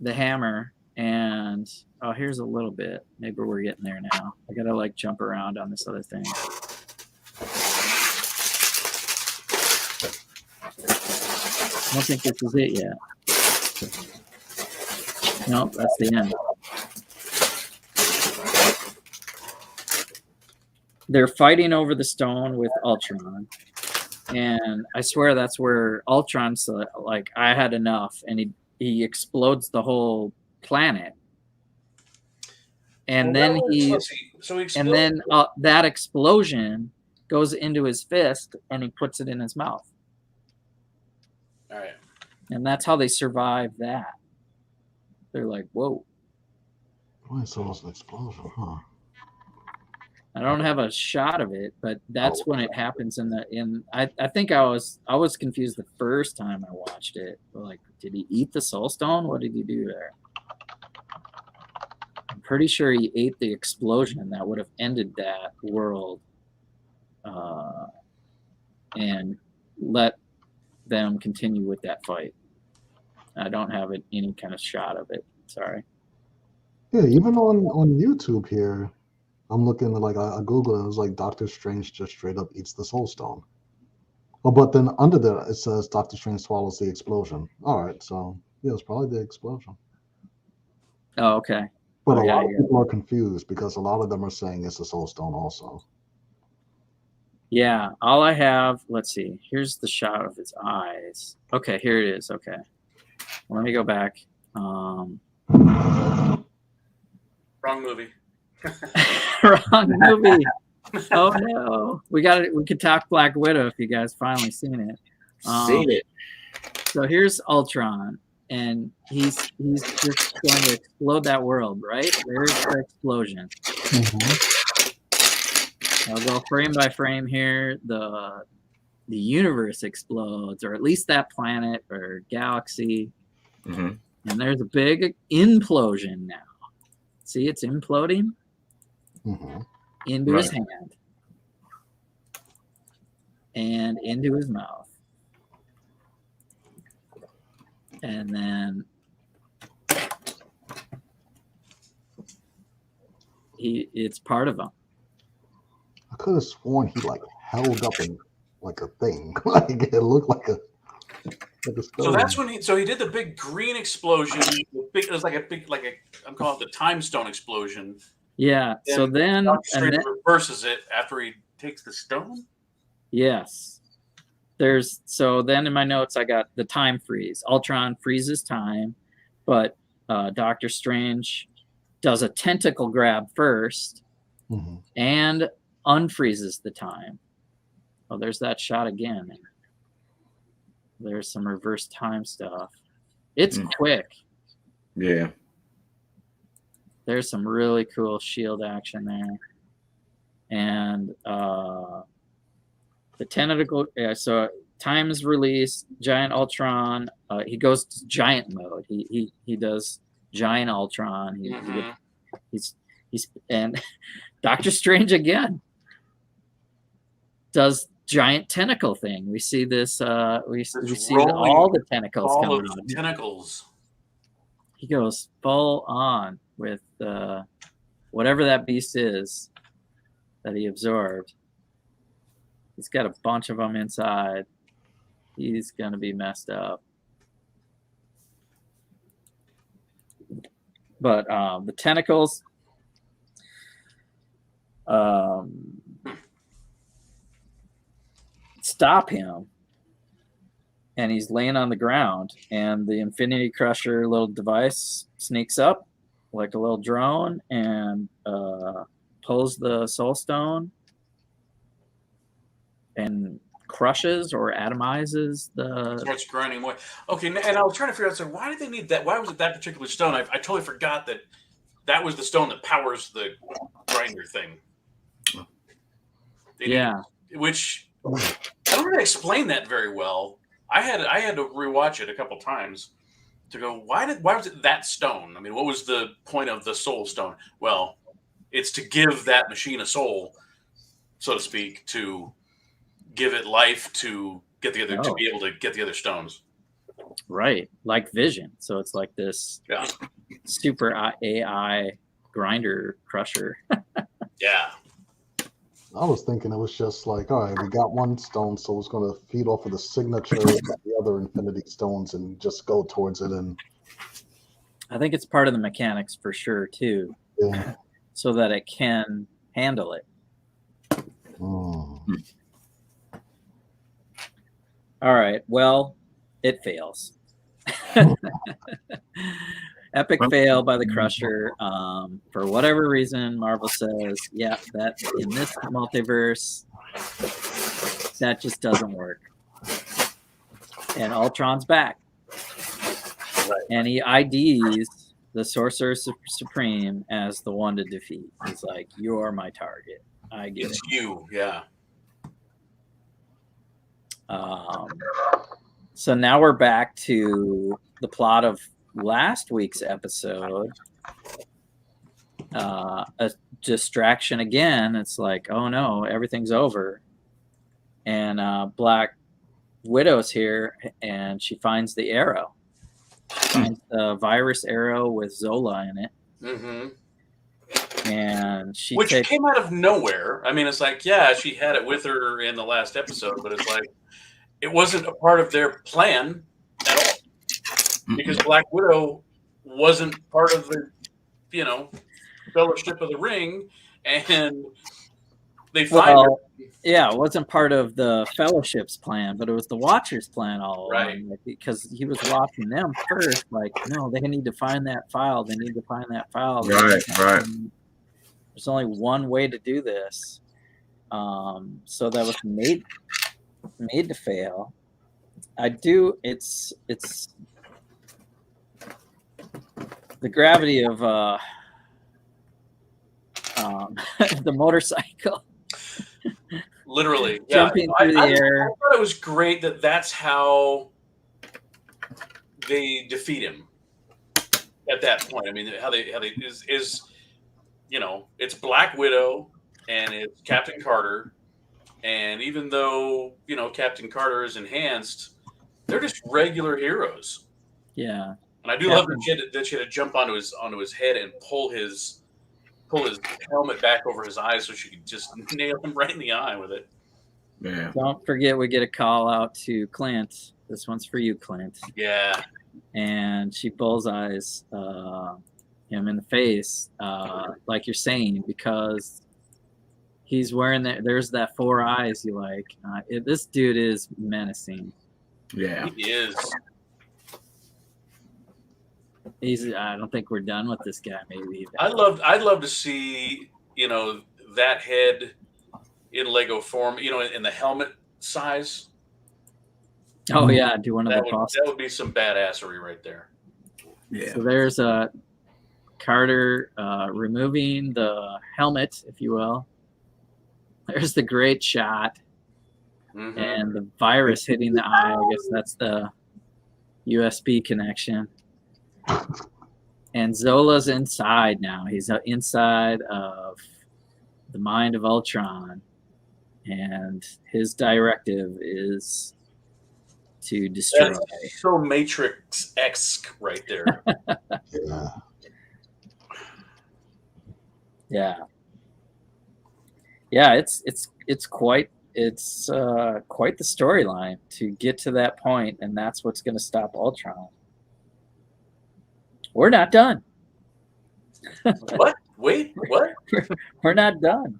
the hammer, and here's a little bit. Maybe we're getting there now. I gotta like jump around on this other thing. I don't think this is it yet. Nope, that's the end. They're fighting over the stone with Ultron. And I swear that's where Ultron's like, I had enough. And he explodes the whole planet. And then that explosion goes into his fist and he puts it in his mouth. All right. And that's how they survive that. They're like, whoa. Boy, so it was an explosion, huh? I don't have a shot of it, but that's when it happens I think I was confused the first time I watched it. Like, did he eat the Soul Stone? What did he do there? I'm pretty sure he ate the explosion that would have ended that world and let them continue with that fight. I don't have any kind of shot of it. Sorry. Yeah, even on YouTube here, I'm looking at I Googled it. It was like Doctor Strange just straight up eats the Soul Stone. Oh, but then under there it says Doctor Strange swallows the explosion. All right, so yeah, it's probably the explosion. Oh, okay. But a lot of people are confused because a lot of them are saying it's the Soul Stone also. Yeah, all I have, let's see. Here's the shot of his eyes. Okay, here it is. Okay. Let me go back. Wrong movie. Wrong movie. Oh no. We could talk Black Widow if you guys finally seen it. Seen it. So here's Ultron, and he's just going to explode that world, right? There's the explosion. Mm-hmm. I'll go frame by frame here. The the universe explodes, or at least that planet or galaxy. Mm-hmm. And there's a big implosion now. See, it's imploding into his hand and into his mouth. And then it's part of him. I could have sworn he like held up and like a thing. Like it looked like a stone. So that's when he did the big green explosion. It was like I'm calling it the time stone explosion. Yeah. So then reverses it after he takes the stone. Yes. So then in my notes I got the time freeze. Ultron freezes time, but Doctor Strange does a tentacle grab first and unfreezes the time. Oh, there's that shot again. There's some reverse time stuff. It's quick. Yeah. There's some really cool shield action there. And the tentacle, so time is released, Giant Ultron, he goes to giant mode. He does Giant Ultron. He's and Doctor Strange again does giant tentacle thing. We see this. We see all the tentacles coming out. Tentacles. He goes full on with whatever that beast is that he absorbed. He's got a bunch of them inside. He's gonna be messed up. But the tentacles. Stop him, and he's laying on the ground, and the Infinity Crusher little device sneaks up like a little drone and pulls the Soul Stone and crushes or atomizes starts grinding away. Okay, and I was trying to figure out, so why did they need that? Why was it that particular stone? I totally forgot that was the stone that powers the grinder thing. Which I don't really explain that very well. I had to rewatch it a couple times to go, why was it that stone? I mean, what was the point of the Soul Stone? Well, it's to give that machine a soul, so to speak, to give it life to get the other to be able to get the other stones. Right, like Vision. So it's like this super AI grinder crusher. Yeah. I was thinking it was just like, all right, we got one stone, so it's going to feed off of the signature of the other Infinity Stones and just go towards it. And I think it's part of the mechanics for sure too, so that it can handle it. All right. Well, it fails. Epic fail by the Crusher. For whatever reason, Marvel says, yeah, that in this multiverse, that just doesn't work. And Ultron's back. Right. And he IDs the Sorcerer Supreme as the one to defeat. He's like, you're my target. I get it. It's you, yeah. So now we're back to the plot of last week's episode. A distraction again. It's like, oh no, everything's over. And Black Widow's here, and she finds the arrow. She finds the virus arrow with Zola in it. And which came out of nowhere. I mean, it's like, yeah, she had it with her in the last episode, but it's like it wasn't a part of their plan at all. Because Black Widow wasn't part of the, Fellowship of the Ring, and they find her. Yeah, it wasn't part of the Fellowship's plan, but it was the Watcher's plan all along. Like, because he was watching them first. Like, no, they need to find that file. They need to find that file. Right. There's only one way to do this. So that was made to fail. It's the gravity of the motorcycle. Literally, yeah. Jumping through the air. I thought it was great that that's how they defeat him at that point. I mean, how they is it's Black Widow and it's Captain Carter, and even though Captain Carter is enhanced, they're just regular heroes. Yeah, and I do love that she had to jump onto his head and pull his helmet back over his eyes so she could just nail him right in the eye with it. Yeah. Don't forget, we get a call out to Clint. This one's for you, Clint. Yeah. And she bullseyes him in the face, like you're saying, because he's wearing there's that 4 eyes you like. This dude is menacing. Yeah. He is. I don't think we're done with this guy. Maybe. I'd love to see that head in Lego form. In the helmet size. Oh yeah, do one of the bosses. That would be some badassery right there. Yeah. So there's Carter removing the helmet, if you will. There's the great shot, and the virus hitting the eye. I guess that's the USB connection. And Zola's inside now. He's inside of the mind of Ultron, and his directive is to destroy. That's so Matrix-esque right there. Yeah. It's quite the storyline to get to that point, and that's what's going to stop Ultron. We're not done. What? Wait, what? We're not done.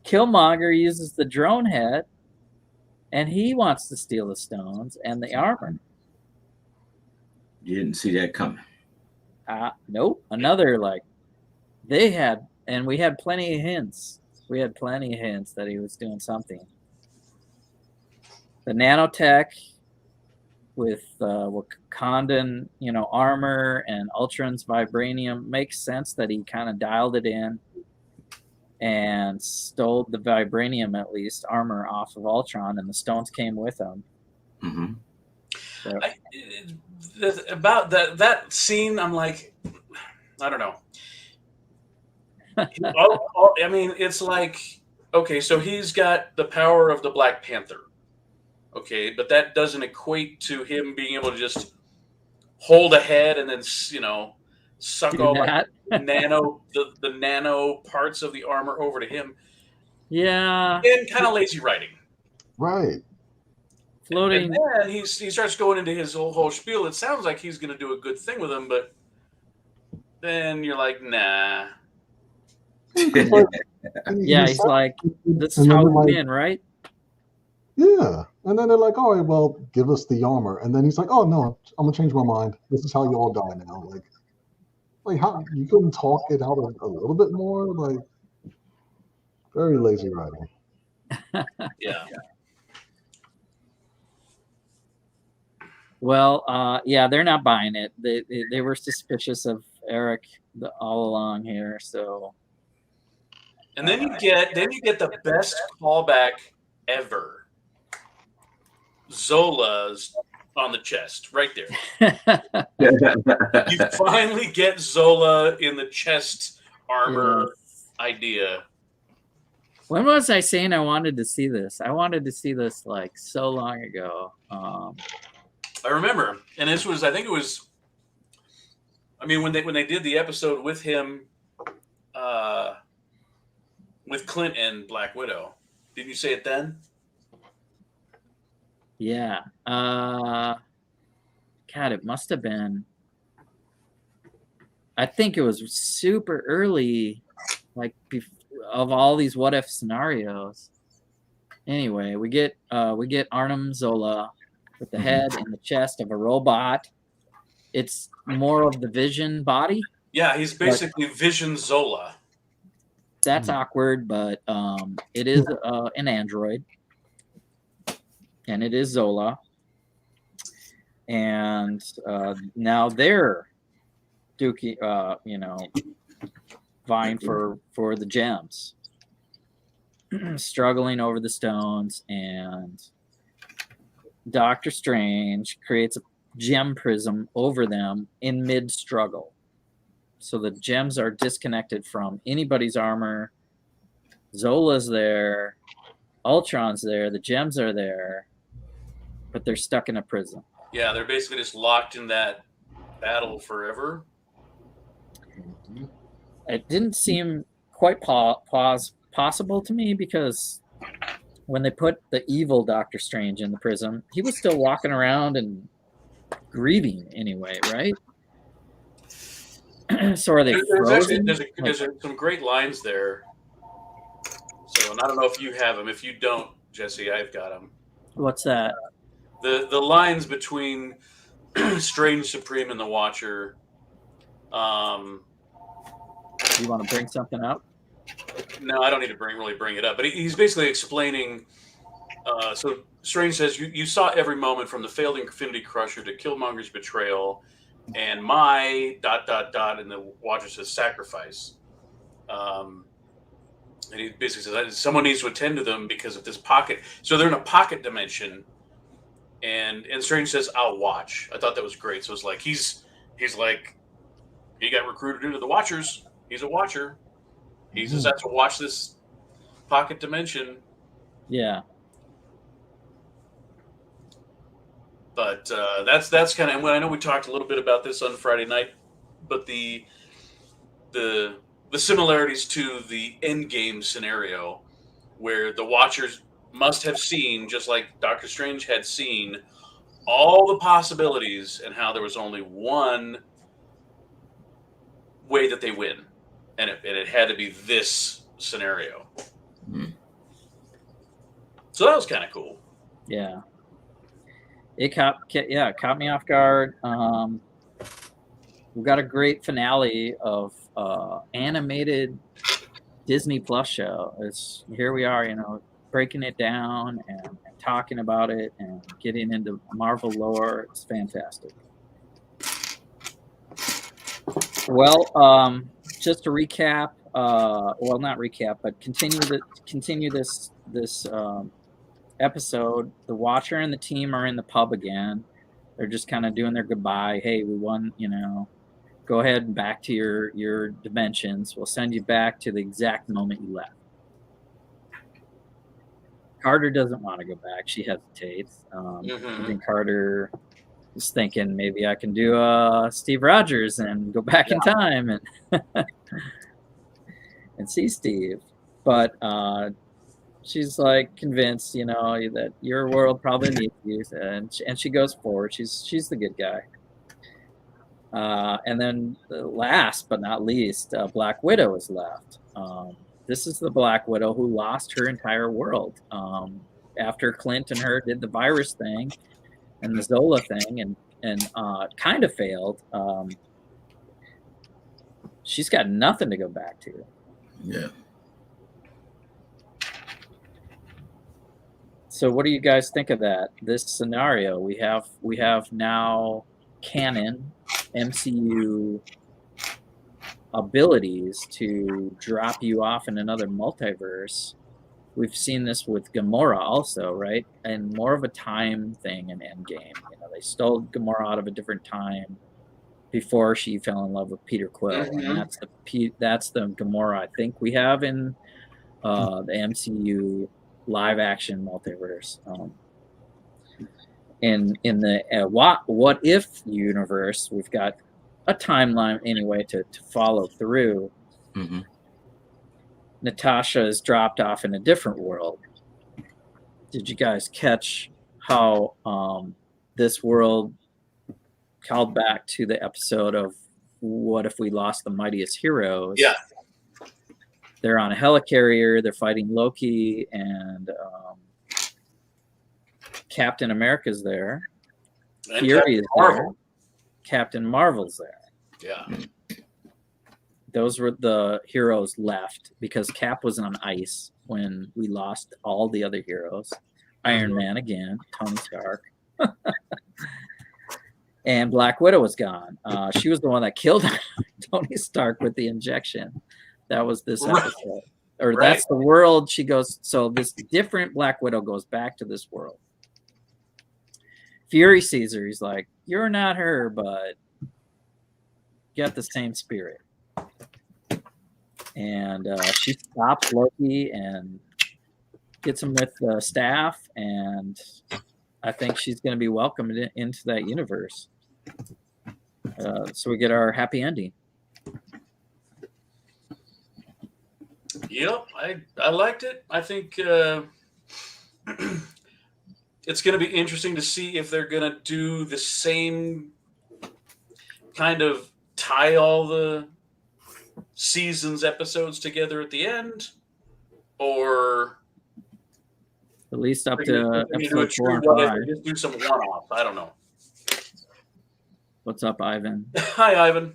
Killmonger uses the drone head, and he wants to steal the stones and the armor. You didn't see that coming. Nope. Another we had plenty of hints. We had plenty of hints that he was doing something. The nanotech with Wakandan, armor and Ultron's vibranium makes sense that he kind of dialed it in and stole the vibranium, at least armor, off of Ultron, and the stones came with him. Mm-hmm. So. About that scene, I'm like, I don't know. I mean, it's like, okay, so he's got the power of the Black Panther. Okay, but that doesn't equate to him being able to just hold a head and then, suck all the nano parts of the armor over to him. Yeah. And kind of lazy writing. Right. Floating. And then he starts going into his whole spiel. It sounds like he's going to do a good thing with him, but then you're like, nah. Yeah, he's like, this is how we win, right? Yeah. And then they're like, all right, well, give us the armor. And then he's like, oh, no, I'm going to change my mind. This is how you all die now. Like how you couldn't talk it out a little bit more? Like, very lazy writing. Yeah. Well, they're not buying it. They were suspicious of Eric all along here, so. And then you get the best callback ever. Zola's on the chest, right there. You finally get Zola in the chest armor idea. When was I saying I wanted to see this? I wanted to see this so long ago. I remember, and this was, I think it was. I mean, when they did the episode with him, with Clint and Black Widow, didn't you say it then? Yeah. God, it must have been. I think it was super early, of all these what if scenarios. Anyway, we get Arnim Zola with the head and the chest of a robot. It's more of the Vision body. Yeah, he's basically Vision Zola. That's awkward, but it is an android. And it is Zola. And now they're vying for the gems. struggling over the stones, and Doctor Strange creates a gem prism over them in mid-struggle. So the gems are disconnected from anybody's armor. Zola's there. Ultron's there. The gems are there. But they're stuck in a prism. Yeah, they're basically just locked in that battle forever. It didn't seem quite possible to me, because when they put the evil Doctor Strange in the prism, he was still walking around and grieving anyway, right? So are they frozen? There's some great lines there. So, and I don't know if you have them. If you don't, Jesse, I've got them. What's that? The lines between Strange Supreme and the Watcher. You want to bring something up? No, I don't need to really bring it up. But he's basically explaining. So Strange says, you saw every moment from the failed Infinity Crusher to Killmonger's betrayal, and my ... and the Watcher says sacrifice. And he basically says someone needs to attend to them because of this pocket. So they're in a pocket dimension, and Strange says, "I'll watch." I thought that was great. So it's like he's like, he got recruited into the Watchers. He's a Watcher. He just has to watch this pocket dimension. Yeah. But that's kind of, and I know we talked a little bit about this on Friday night, but the similarities to the Endgame scenario, where the Watchers must have seen, just like Doctor Strange had seen, all the possibilities and how there was only one way that they win, and it had to be this scenario. So that was kind of cool. Yeah. It caught me off guard. We've got a great finale of animated Disney Plus show. Here we are, breaking it down and talking about it and getting into Marvel lore. It's fantastic. Well, just to recap, not recap, but continue this episode. The Watcher and the team are in the pub again. They're just kind of doing their goodbye. Hey, we won, go ahead and back to your dimensions. We'll send you back to the exact moment you left. Carter doesn't want to go back. She hesitates. I think Carter is thinking, maybe I can do Steve Rogers and go back in time and and see Steve. But she's like convinced, that your world probably needs you, and she goes forward. She's the good guy. And then last but not least, Black Widow is left. This is the Black Widow who lost her entire world after Clint and her did the virus thing and the Zola thing, and kind of failed. She's got nothing to go back to. Yeah. So what do you guys think of that? This scenario, we have now canon MCU abilities to drop you off in another multiverse. We've seen this with Gamora also, right? And more of a time thing in Endgame. They stole Gamora out of a different time before she fell in love with Peter Quill, and that's the Gamora I think we have in the MCU live action multiverse. In the what if universe, we've got a timeline anyway to follow through. Natasha is dropped off in a different world. Did you guys catch how this world called back to the episode of What If We Lost the Mightiest Heroes? Yeah. They're on a helicarrier. They're fighting Loki, and Captain America's there. And Fury is Marvel. there. Captain Marvel's there. Yeah. Those were the heroes left because Cap was on ice when we lost all the other heroes. Iron Man again, Tony Stark. And Black Widow was gone. She was the one that killed Tony Stark with the injection. That was this episode. or Right. that's the world she goes. So this different Black Widow goes back to this world. Fury sees her. He's like, "You're not her, but you got the same spirit." And she stops Loki and gets him with the staff, and I think she's going to be welcomed into that universe. So we get our happy ending. Yep, I liked it. I think it's going to be interesting to see if they're going to do the same kind of tie all the seasons episodes together at the end, or At least up they're to gonna do a episode 4 and true what if 5. and just do some one-offs. I don't know. What's up, Ivan? Hi, Ivan.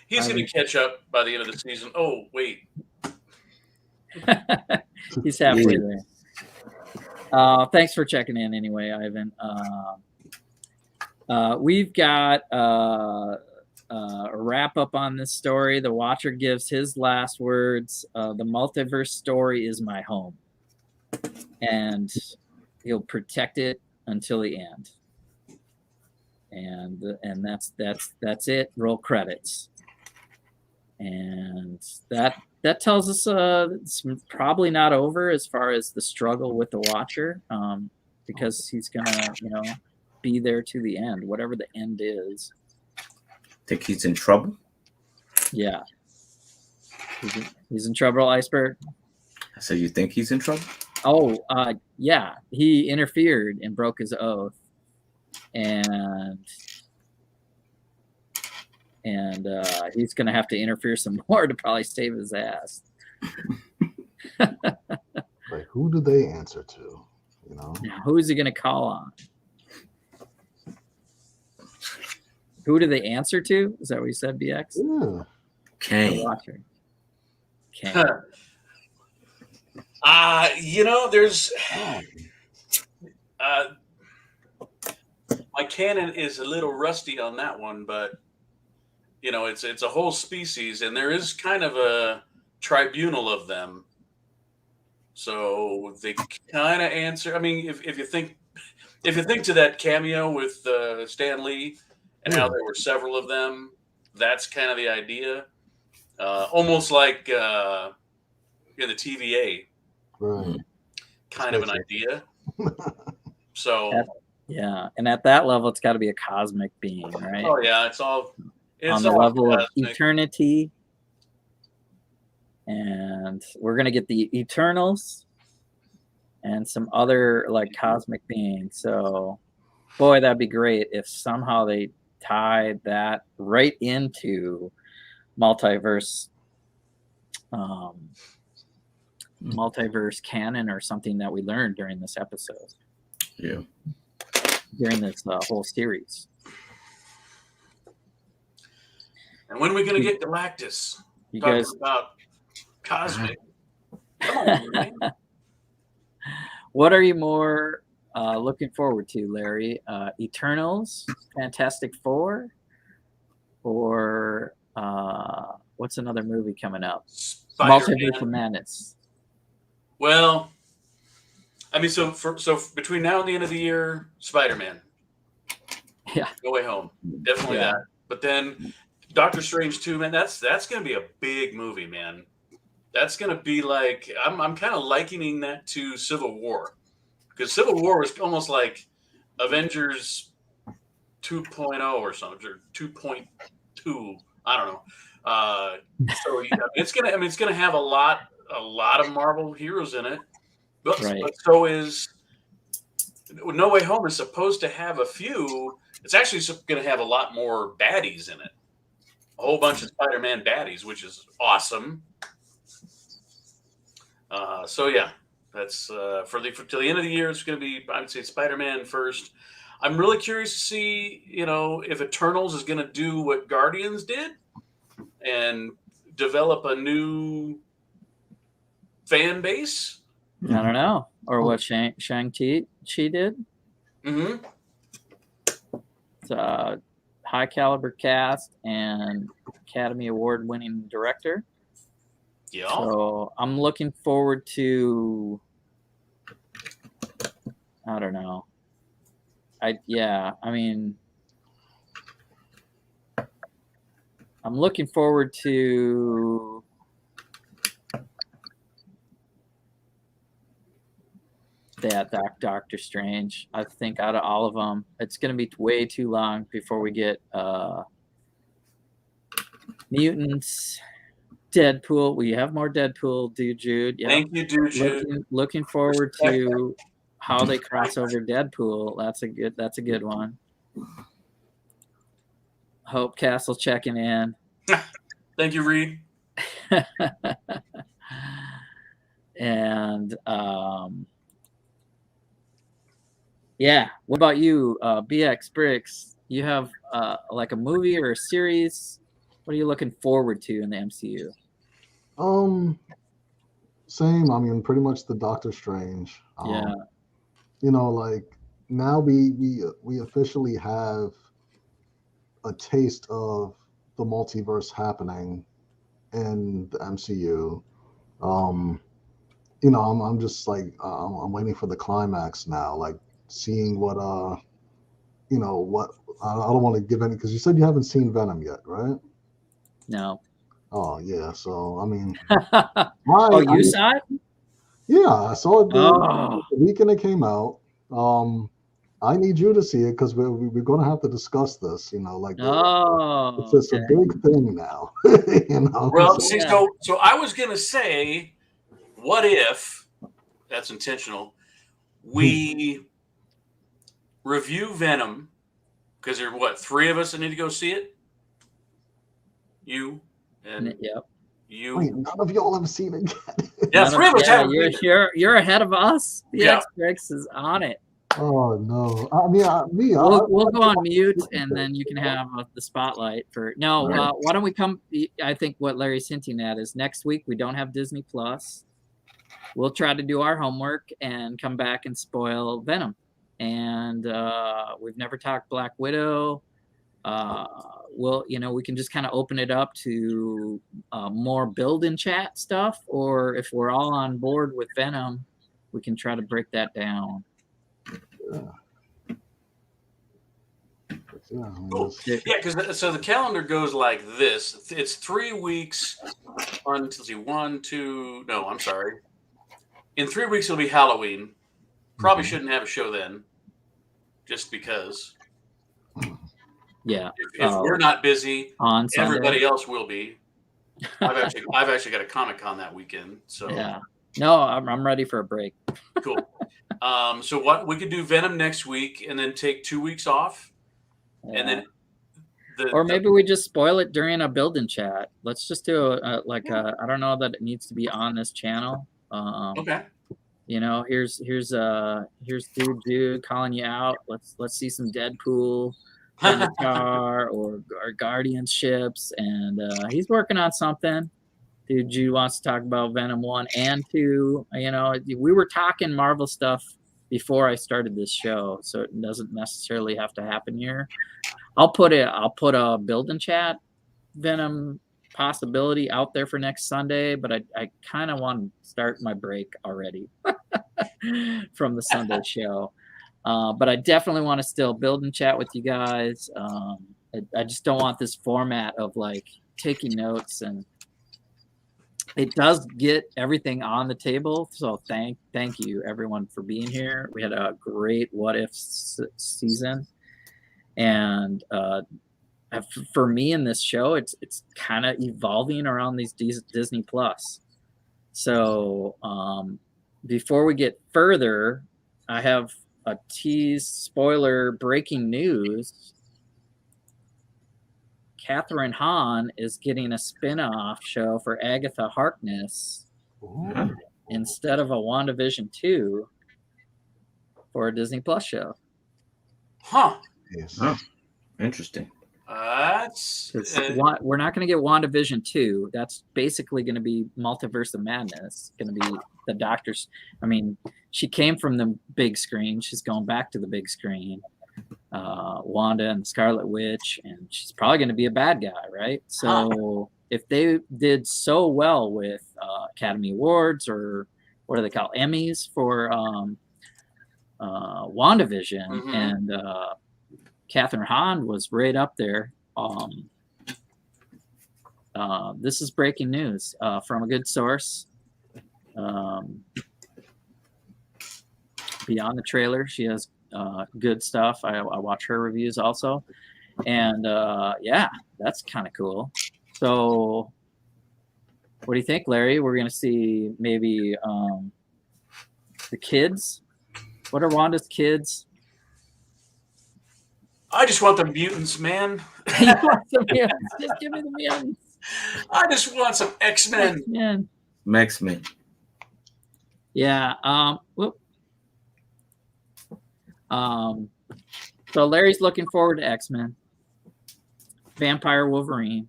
He's Ivan. going to catch up by the end of the season. Oh, wait. He's halfway there. Thanks for checking in anyway, Ivan. We've got a wrap up on this story. The Watcher gives his last words. The multiverse story is my home, and he'll protect it until the end. And that's it. Roll credits. And that tells us it's probably not over as far as the struggle with the Watcher, because he's gonna be there to the end, whatever the end is. Think he's in trouble? Yeah, he's in trouble, Iceberg. I said, you think he's in trouble? Oh, yeah, he interfered and broke his oath, and he's going to have to interfere some more to probably save his ass. Like, who do they answer to? Who is he going to call on? Who do they answer to? Is that what you said, BX? Yeah. Kane. The Watcher. Kane. There's my canon is a little rusty on that one, but it's a whole species, and there is kind of a tribunal of them. So they kind of answer. I mean, if you think to that cameo with Stan Lee and how there were several of them, that's kind of the idea. Almost like in the TVA, Right. Mm-hmm. Kind of an idea. So yeah, and at that level, it's got to be a cosmic being, right? Oh yeah, it's all on the level of eternity. And we're gonna get the Eternals and some other like cosmic beings. So, boy, that'd be great if somehow they tied that right into multiverse canon or something that we learned during this episode. Yeah. During this whole series. And when are we going to get Galactus? You Talking guys about cosmic. Come on, man. What are you more looking forward to, Larry? Eternals, Fantastic Four, or what's another movie coming up? Multiverse of Madness. Well, I mean, so between now and the end of the year, Spider-Man. Yeah. No Way Home. Definitely that. But then Doctor Strange 2, man, that's going to be a big movie, man. That's going to be like, I'm kind of likening that to Civil War. Because Civil War was almost like Avengers 2.0 or something, or 2.2. I don't know. So it's gonna have a lot of Marvel heroes in it. But so is No Way Home is supposed to have a few. It's actually going to have a lot more baddies in it. A whole bunch of Spider-Man baddies, which is awesome. So yeah, that's till the end of the year. It's going to be, I would say, Spider-Man first. I'm really curious to see, if Eternals is going to do what Guardians did and develop a new fan base. I don't know, or what Shang-Chi did. Mm-hmm. It's a high caliber cast and Academy Award winning director. Yeah. So I'm looking forward to. I don't know. I mean, I'm looking forward to that Doctor Strange. I think out of all of them, it's going to be way too long before we get mutants, Deadpool. We have more Deadpool, dude, Jude. Yep. Thank you, dude, Jude. Looking forward to how they cross over Deadpool. That's a good one. Hope Castle checking in. Thank you, Reed. And yeah, what about you, BX Bricks? You have like a movie or a series? What are you looking forward to in the MCU? Same. I mean, pretty much the Doctor Strange. Yeah. You know, like now we officially have a taste of the multiverse happening in the MCU. You know, I'm just like I'm waiting for the climax now, like seeing what you know what I don't want to give any because you said you haven't seen Venom yet, right? No. Oh yeah, so I mean, you saw it? Yeah, I saw it the weekend it came out. I need you to see it because we're going to have to discuss this. You know, like it's just a big thing now. You know. Well, see, so I was gonna say, what if that's intentional? We review Venom because there are 3 of us that need to go see it. You and you. Wait, none of y'all have seen it yet. Yeah, 3 of us haven't. You're ahead of us. The Yeah. X is on it. Oh no! I mean, we'll go on mute, and then you can have the spotlight for. No, why don't we come? I think what Larry's hinting at is next week we don't have Disney Plus. We'll try to do our homework and come back and spoil Venom. And we've never talked Black Widow. We can just kind of open it up to more build and chat stuff, or if we're all on board with Venom, we can try to break that down. Cool. Yeah, because so the calendar goes like this. It's 3 weeks. I'm sorry. In 3 weeks it'll be Halloween. Probably shouldn't have a show then, just because. Yeah. If we're not busy, on Sunday, everybody else will be. I've actually got a Comic-Con that weekend. So yeah. No, I'm ready for a break. Cool. So what we could do Venom next week and then take 2 weeks off. Yeah. And then maybe we just spoil it during a build and chat. Let's just do I don't know that it needs to be on this channel. Okay. You know, here's dude calling you out. Let's see some Deadpool on the car or Guardian ships, and he's working on something. Dude, Jude wants to talk about Venom 1 and 2. You know, we were talking Marvel stuff before I started this show, so it doesn't necessarily have to happen here. I'll put a build and chat Venom possibility out there for next Sunday, but I kind of want to start my break already from the Sunday show. But I definitely want to still build and chat with you guys. I just don't want this format of like taking notes, and it does get everything on the table. So thank you everyone for being here. We had a great What If season, and for me in this show, it's kind of evolving around these Disney Plus. So before we get further, I have a tease spoiler breaking news. Catherine Hahn is getting a spin-off show for Agatha Harkness instead of a WandaVision 2 for a Disney Plus show. Huh. Yes. Oh, interesting. We're not going to get WandaVision 2. That's basically going to be Multiverse of Madness. Going to be the Doctor's. I mean, she came from the big screen. She's going back to the big screen. Wanda and Scarlet Witch, and she's probably going to be a bad guy, right? So if they did so well with Academy Awards, or what do they call Emmys for WandaVision, and Catherine Hahn was right up there. This is breaking news from a good source. Beyond the trailer, she has good stuff. I watch her reviews also, and yeah, that's kind of cool. So, what do you think, Larry? We're gonna see maybe the kids. What are Wanda's kids? I just want the mutants, man. You want some mutants? Just give me the mutants. I just want some X-Men. X-Men. Yeah. So Larry's looking forward to X-Men, Vampire Wolverine,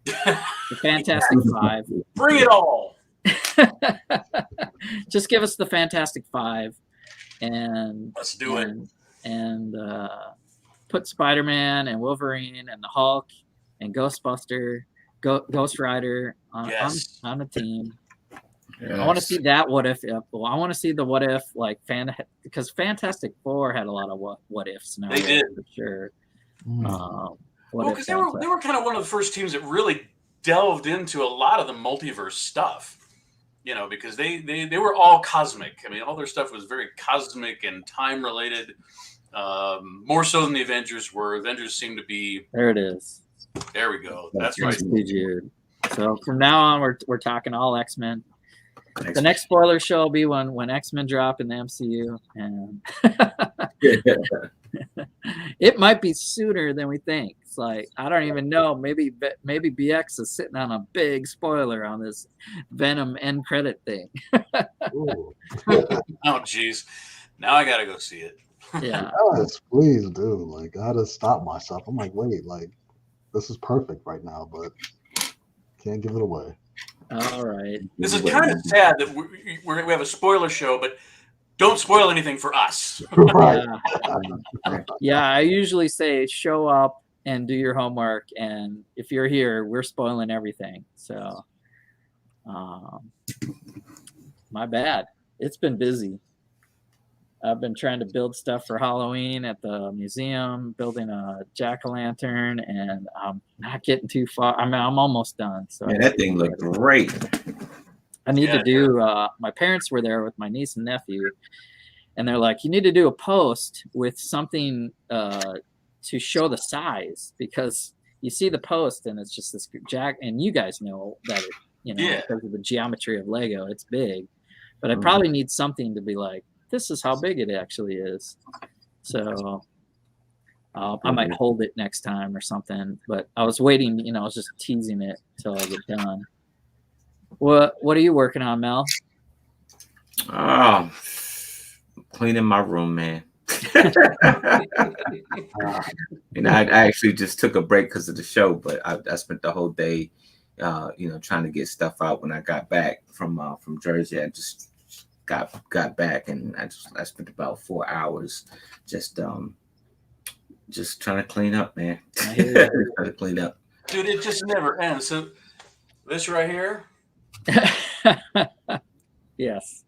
the Fantastic Five. Bring it all. Just give us the Fantastic Five, and let's do it. And put Spider-Man and Wolverine and the Hulk and Ghostbuster, Ghost Rider on the team. Yes. I want to see that what if. Well, I want to see the what if, like because Fantastic Four had a lot of what ifs. Now they did for sure. Well, because they were kind of one of the first teams that really delved into a lot of the multiverse stuff. You know, because they were all cosmic. I mean, all their stuff was very cosmic and time related. More so than the Avengers were. Avengers seemed to be. There it is. There we go. That's right. Jude. So from now on, we're talking all X-Men. The next spoiler show will be when X-Men drop in the MCU, and it might be sooner than we think. It's like, I don't even know. Maybe BX is sitting on a big spoiler on this Venom end credit thing. Oh, jeez. Now I gotta go see it. Yeah. Yes, please do. Like, I had to stop myself. I'm like, wait, like, this is perfect right now, but can't give it away. All right. This is kind of sad that we have a spoiler show, but don't spoil anything for us. Right. Yeah, I usually say show up and do your homework, and if you're here, we're spoiling everything. So, my bad. It's been busy. I've been trying to build stuff for Halloween at the museum, building a jack-o'-lantern, and I'm not getting too far. I mean, I'm almost done. So yeah, that thing looked great. I need to do. My parents were there with my niece and nephew, and they're like, "You need to do a post with something to show the size, because you see the post and it's just this jack, and you guys know that because of the geometry of Lego, it's big, but I probably need something to be like, this is how big it actually is." So I might hold it next time or something, but I was waiting, I was just teasing it till I get done. What are you working on, Mel? Oh, cleaning my room, man. I actually just took a break because of the show, but I spent the whole day, trying to get stuff out. When I got back from Jersey, I just got back, and I spent about 4 hours just trying to clean up, man. Trying to clean up, dude. It just never ends. So this right here. Yes,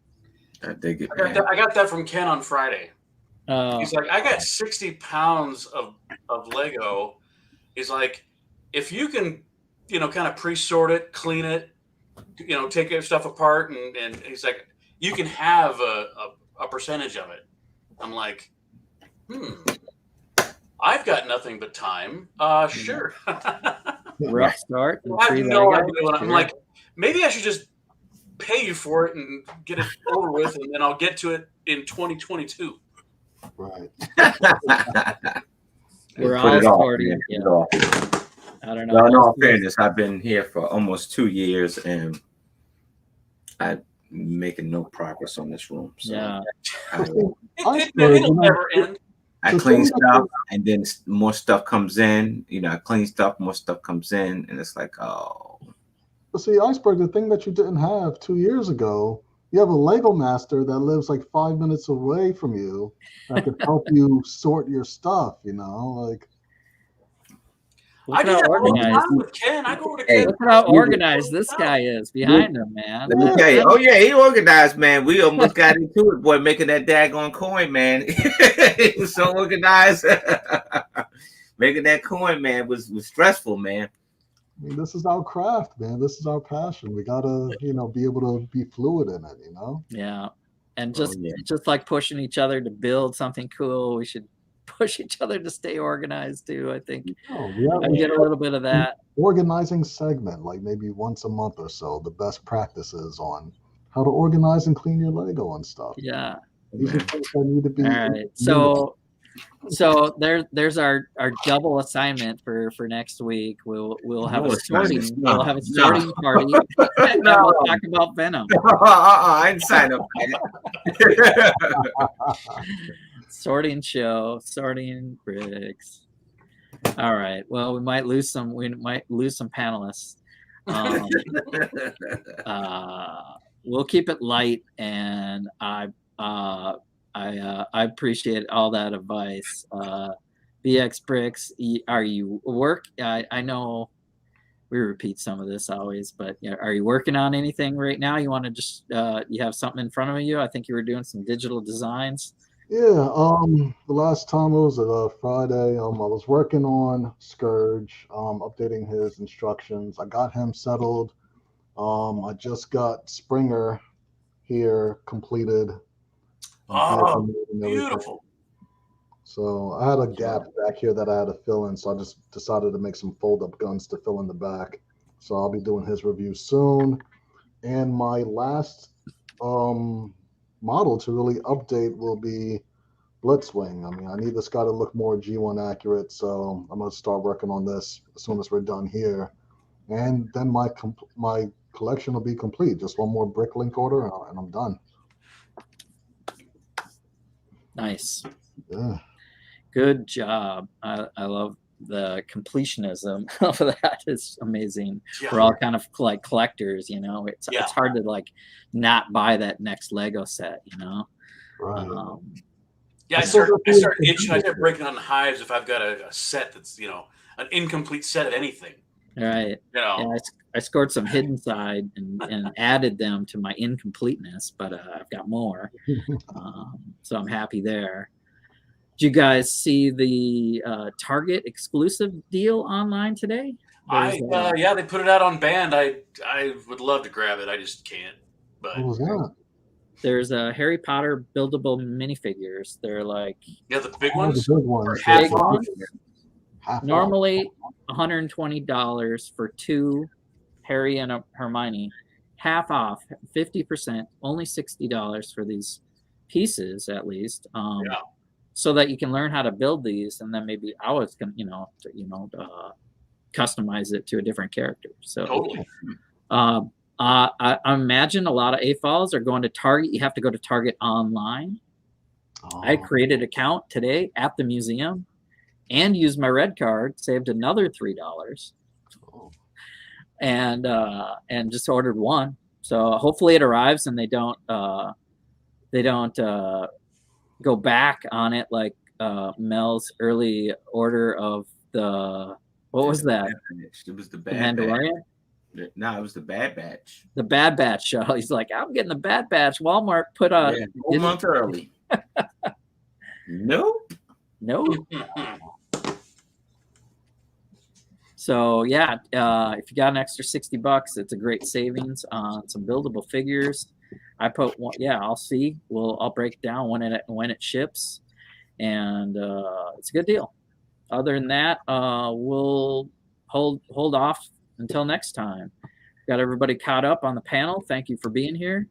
I dig it. I got that from Ken on Friday. Oh. He's like, I got 60 pounds of Lego. He's like, if you can, kind of pre-sort it, clean it, take your stuff apart, and he's like, you can have a percentage of it. I'm like, I've got nothing but time. Sure. Rough start. I have no idea. I'm like, maybe I should just pay you for it and get it over with, and then I'll get to it in 2022. Right. We're all starting. Yeah. I don't know. Well, in all fairness, I've been here for almost 2 years, and I'm making no progress on this room. So yeah. It'll never end. I clean stuff, and then more stuff comes in. I clean stuff, more stuff comes in, and it's like, oh. But see, Iceberg, the thing that you didn't have 2 years ago, you have a Lego master that lives like 5 minutes away from you that could help you sort your stuff, like. Look I at do how that all the organized. time with Ken. I go over to Hey, Ken. Look at how organized this guy is behind him, man. Let me tell you. Oh yeah, he organized, man. We almost got into it, boy, making that daggone coin, man. He was so organized. Making that coin, man, was stressful, man. I mean, this is our craft, man. This is our passion. We gotta, be able to be fluid in it, Yeah. And Oh, yeah. just like pushing each other to build something cool, we should push each other to stay organized too. I think I get a little bit of that. Organizing segment, like maybe once a month or so, the best practices on how to organize and clean your Lego and stuff. Yeah. These are things that need to be. All right. So there's our double assignment for next week. We'll have a sorting party and we'll talk about Venom. I didn't sign up for that. Sorting show, sorting bricks. All right. Well, we might lose some panelists. We'll keep it light, and I appreciate all that advice. BX Bricks, are you I know we repeat some of this always, but are you working on anything right now? You want to just you have something in front of you? I think you were doing some digital designs. Yeah, the last time it was Friday. I was working on Scourge, updating his instructions. I got him settled. I just got Springer here completed. Oh, beautiful. So I had a gap back here that I had to fill in, so I just decided to make some fold-up guns to fill in the back. So I'll be doing his review soon. And my last model to really update will be Blitzwing. I mean, I need this guy to look more G1 accurate, so I'm going to start working on this as soon as we're done here. And then my collection will be complete. Just one more Bricklink order, and I'm done. Nice. Yeah. Good job. I love the completionism of that. It's amazing. Yeah. We're all kind of like collectors, it's hard to like not buy that next Lego set, Right. I start itching. I start breaking on the hives if I've got a set that's an incomplete set of anything. Right. I scored some hidden side and added them to my incompleteness, but I've got more, so I'm happy there. Did you guys see the Target exclusive deal online today? Yeah, they put it out on band. I would love to grab it. I just can't. But what was that? There's a Harry Potter buildable minifigures. They're like the big ones. The big ones. Big ones. Normally $120 for 2 Harry and a Hermione. Half off, 50%. Only $60 for these pieces, at least. So that you can learn how to build these, and then maybe I was gonna, customize it to a different character. So totally. I imagine a lot of AFOLs are going to Target. You have to go to Target online. I created an account today at the museum and used my red card, saved another $3, and just ordered one. So hopefully it arrives and they don't go back on it like Mel's early order of what was that? It was the Bad Mandalorian. No, it was the Bad Batch. The Bad Batch show. He's like, I'm getting the Bad Batch. Walmart put on a whole month early. Nope. So yeah, if you got an extra $60, it's a great savings on some buildable figures. I put one. Yeah, I'll see. I'll break down when it ships, and it's a good deal. Other than that, we'll hold off until next time. Got everybody caught up on the panel. Thank you for being here.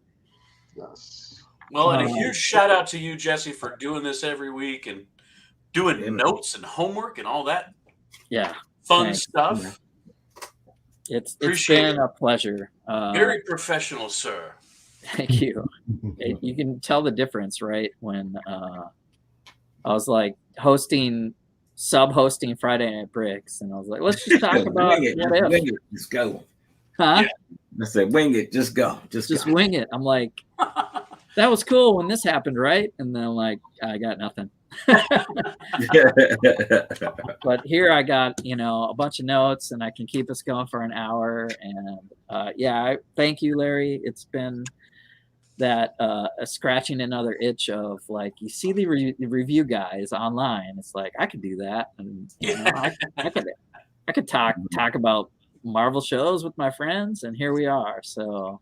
Yes. Well, and a huge shout out to you, Jesse, for doing this every week and doing notes and homework and all that. Yeah. Fun stuff. It's been a pleasure. Very professional, sir. Thank you. You can tell the difference, right? When I was like sub-hosting Friday Night Bricks, and I was like, let's just talk about wing it, just go. Huh? Yeah. I said, wing it, just go. Just wing it. I'm like, that was cool when this happened, right? And then like, I got nothing. But here I got, a bunch of notes, and I can keep us going for an hour. And thank you, Larry. It's been that scratching another itch of like, you see the review guys online. It's like, I could do that, and I could talk about Marvel shows with my friends, and here we are. So.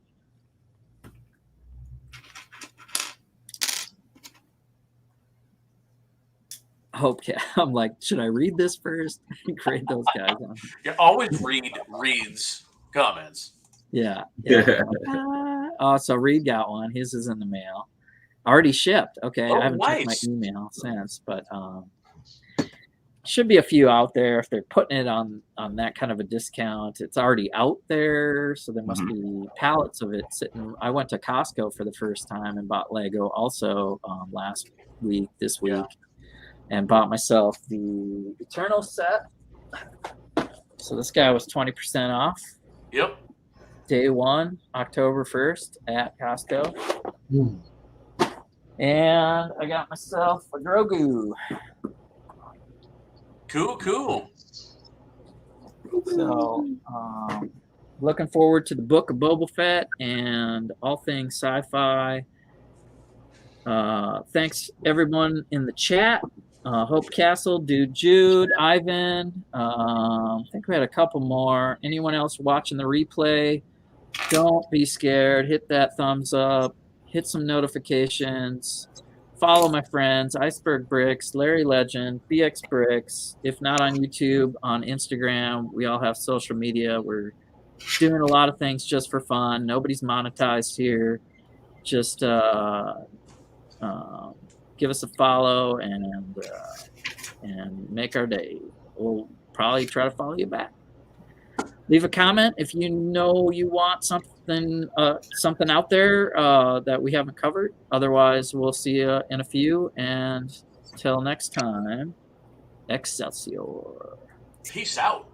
I'm like, should I read this first? Grade those guys on. Yeah, always read Reed's comments. Yeah. So Reed got one. His is in the mail. Already shipped. Okay, I haven't checked my email since, but should be a few out there if they're putting it on that kind of a discount. It's already out there, so there must be pallets of it sitting. I went to Costco for the first time and bought Lego also this week. And bought myself the Eternal set. So this guy was 20% off. Yep. Day 1, October 1st at Costco. And I got myself a Grogu. Cool. So looking forward to the Book of Boba Fett and all things sci-fi. Thanks everyone in the chat. Hope Castle, Dude Jude, Ivan. I think we had a couple more. Anyone else watching the replay? Don't be scared. Hit that thumbs up. Hit some notifications. Follow my friends, Iceberg Bricks, Larry Legend, BX Bricks. If not on YouTube, on Instagram. We all have social media. We're doing a lot of things just for fun. Nobody's monetized here. Just give us a follow and make our day. We'll probably try to follow you back. Leave a comment if you know you want something out there that we haven't covered. Otherwise, we'll see you in a few. And till next time, Excelsior. Peace out.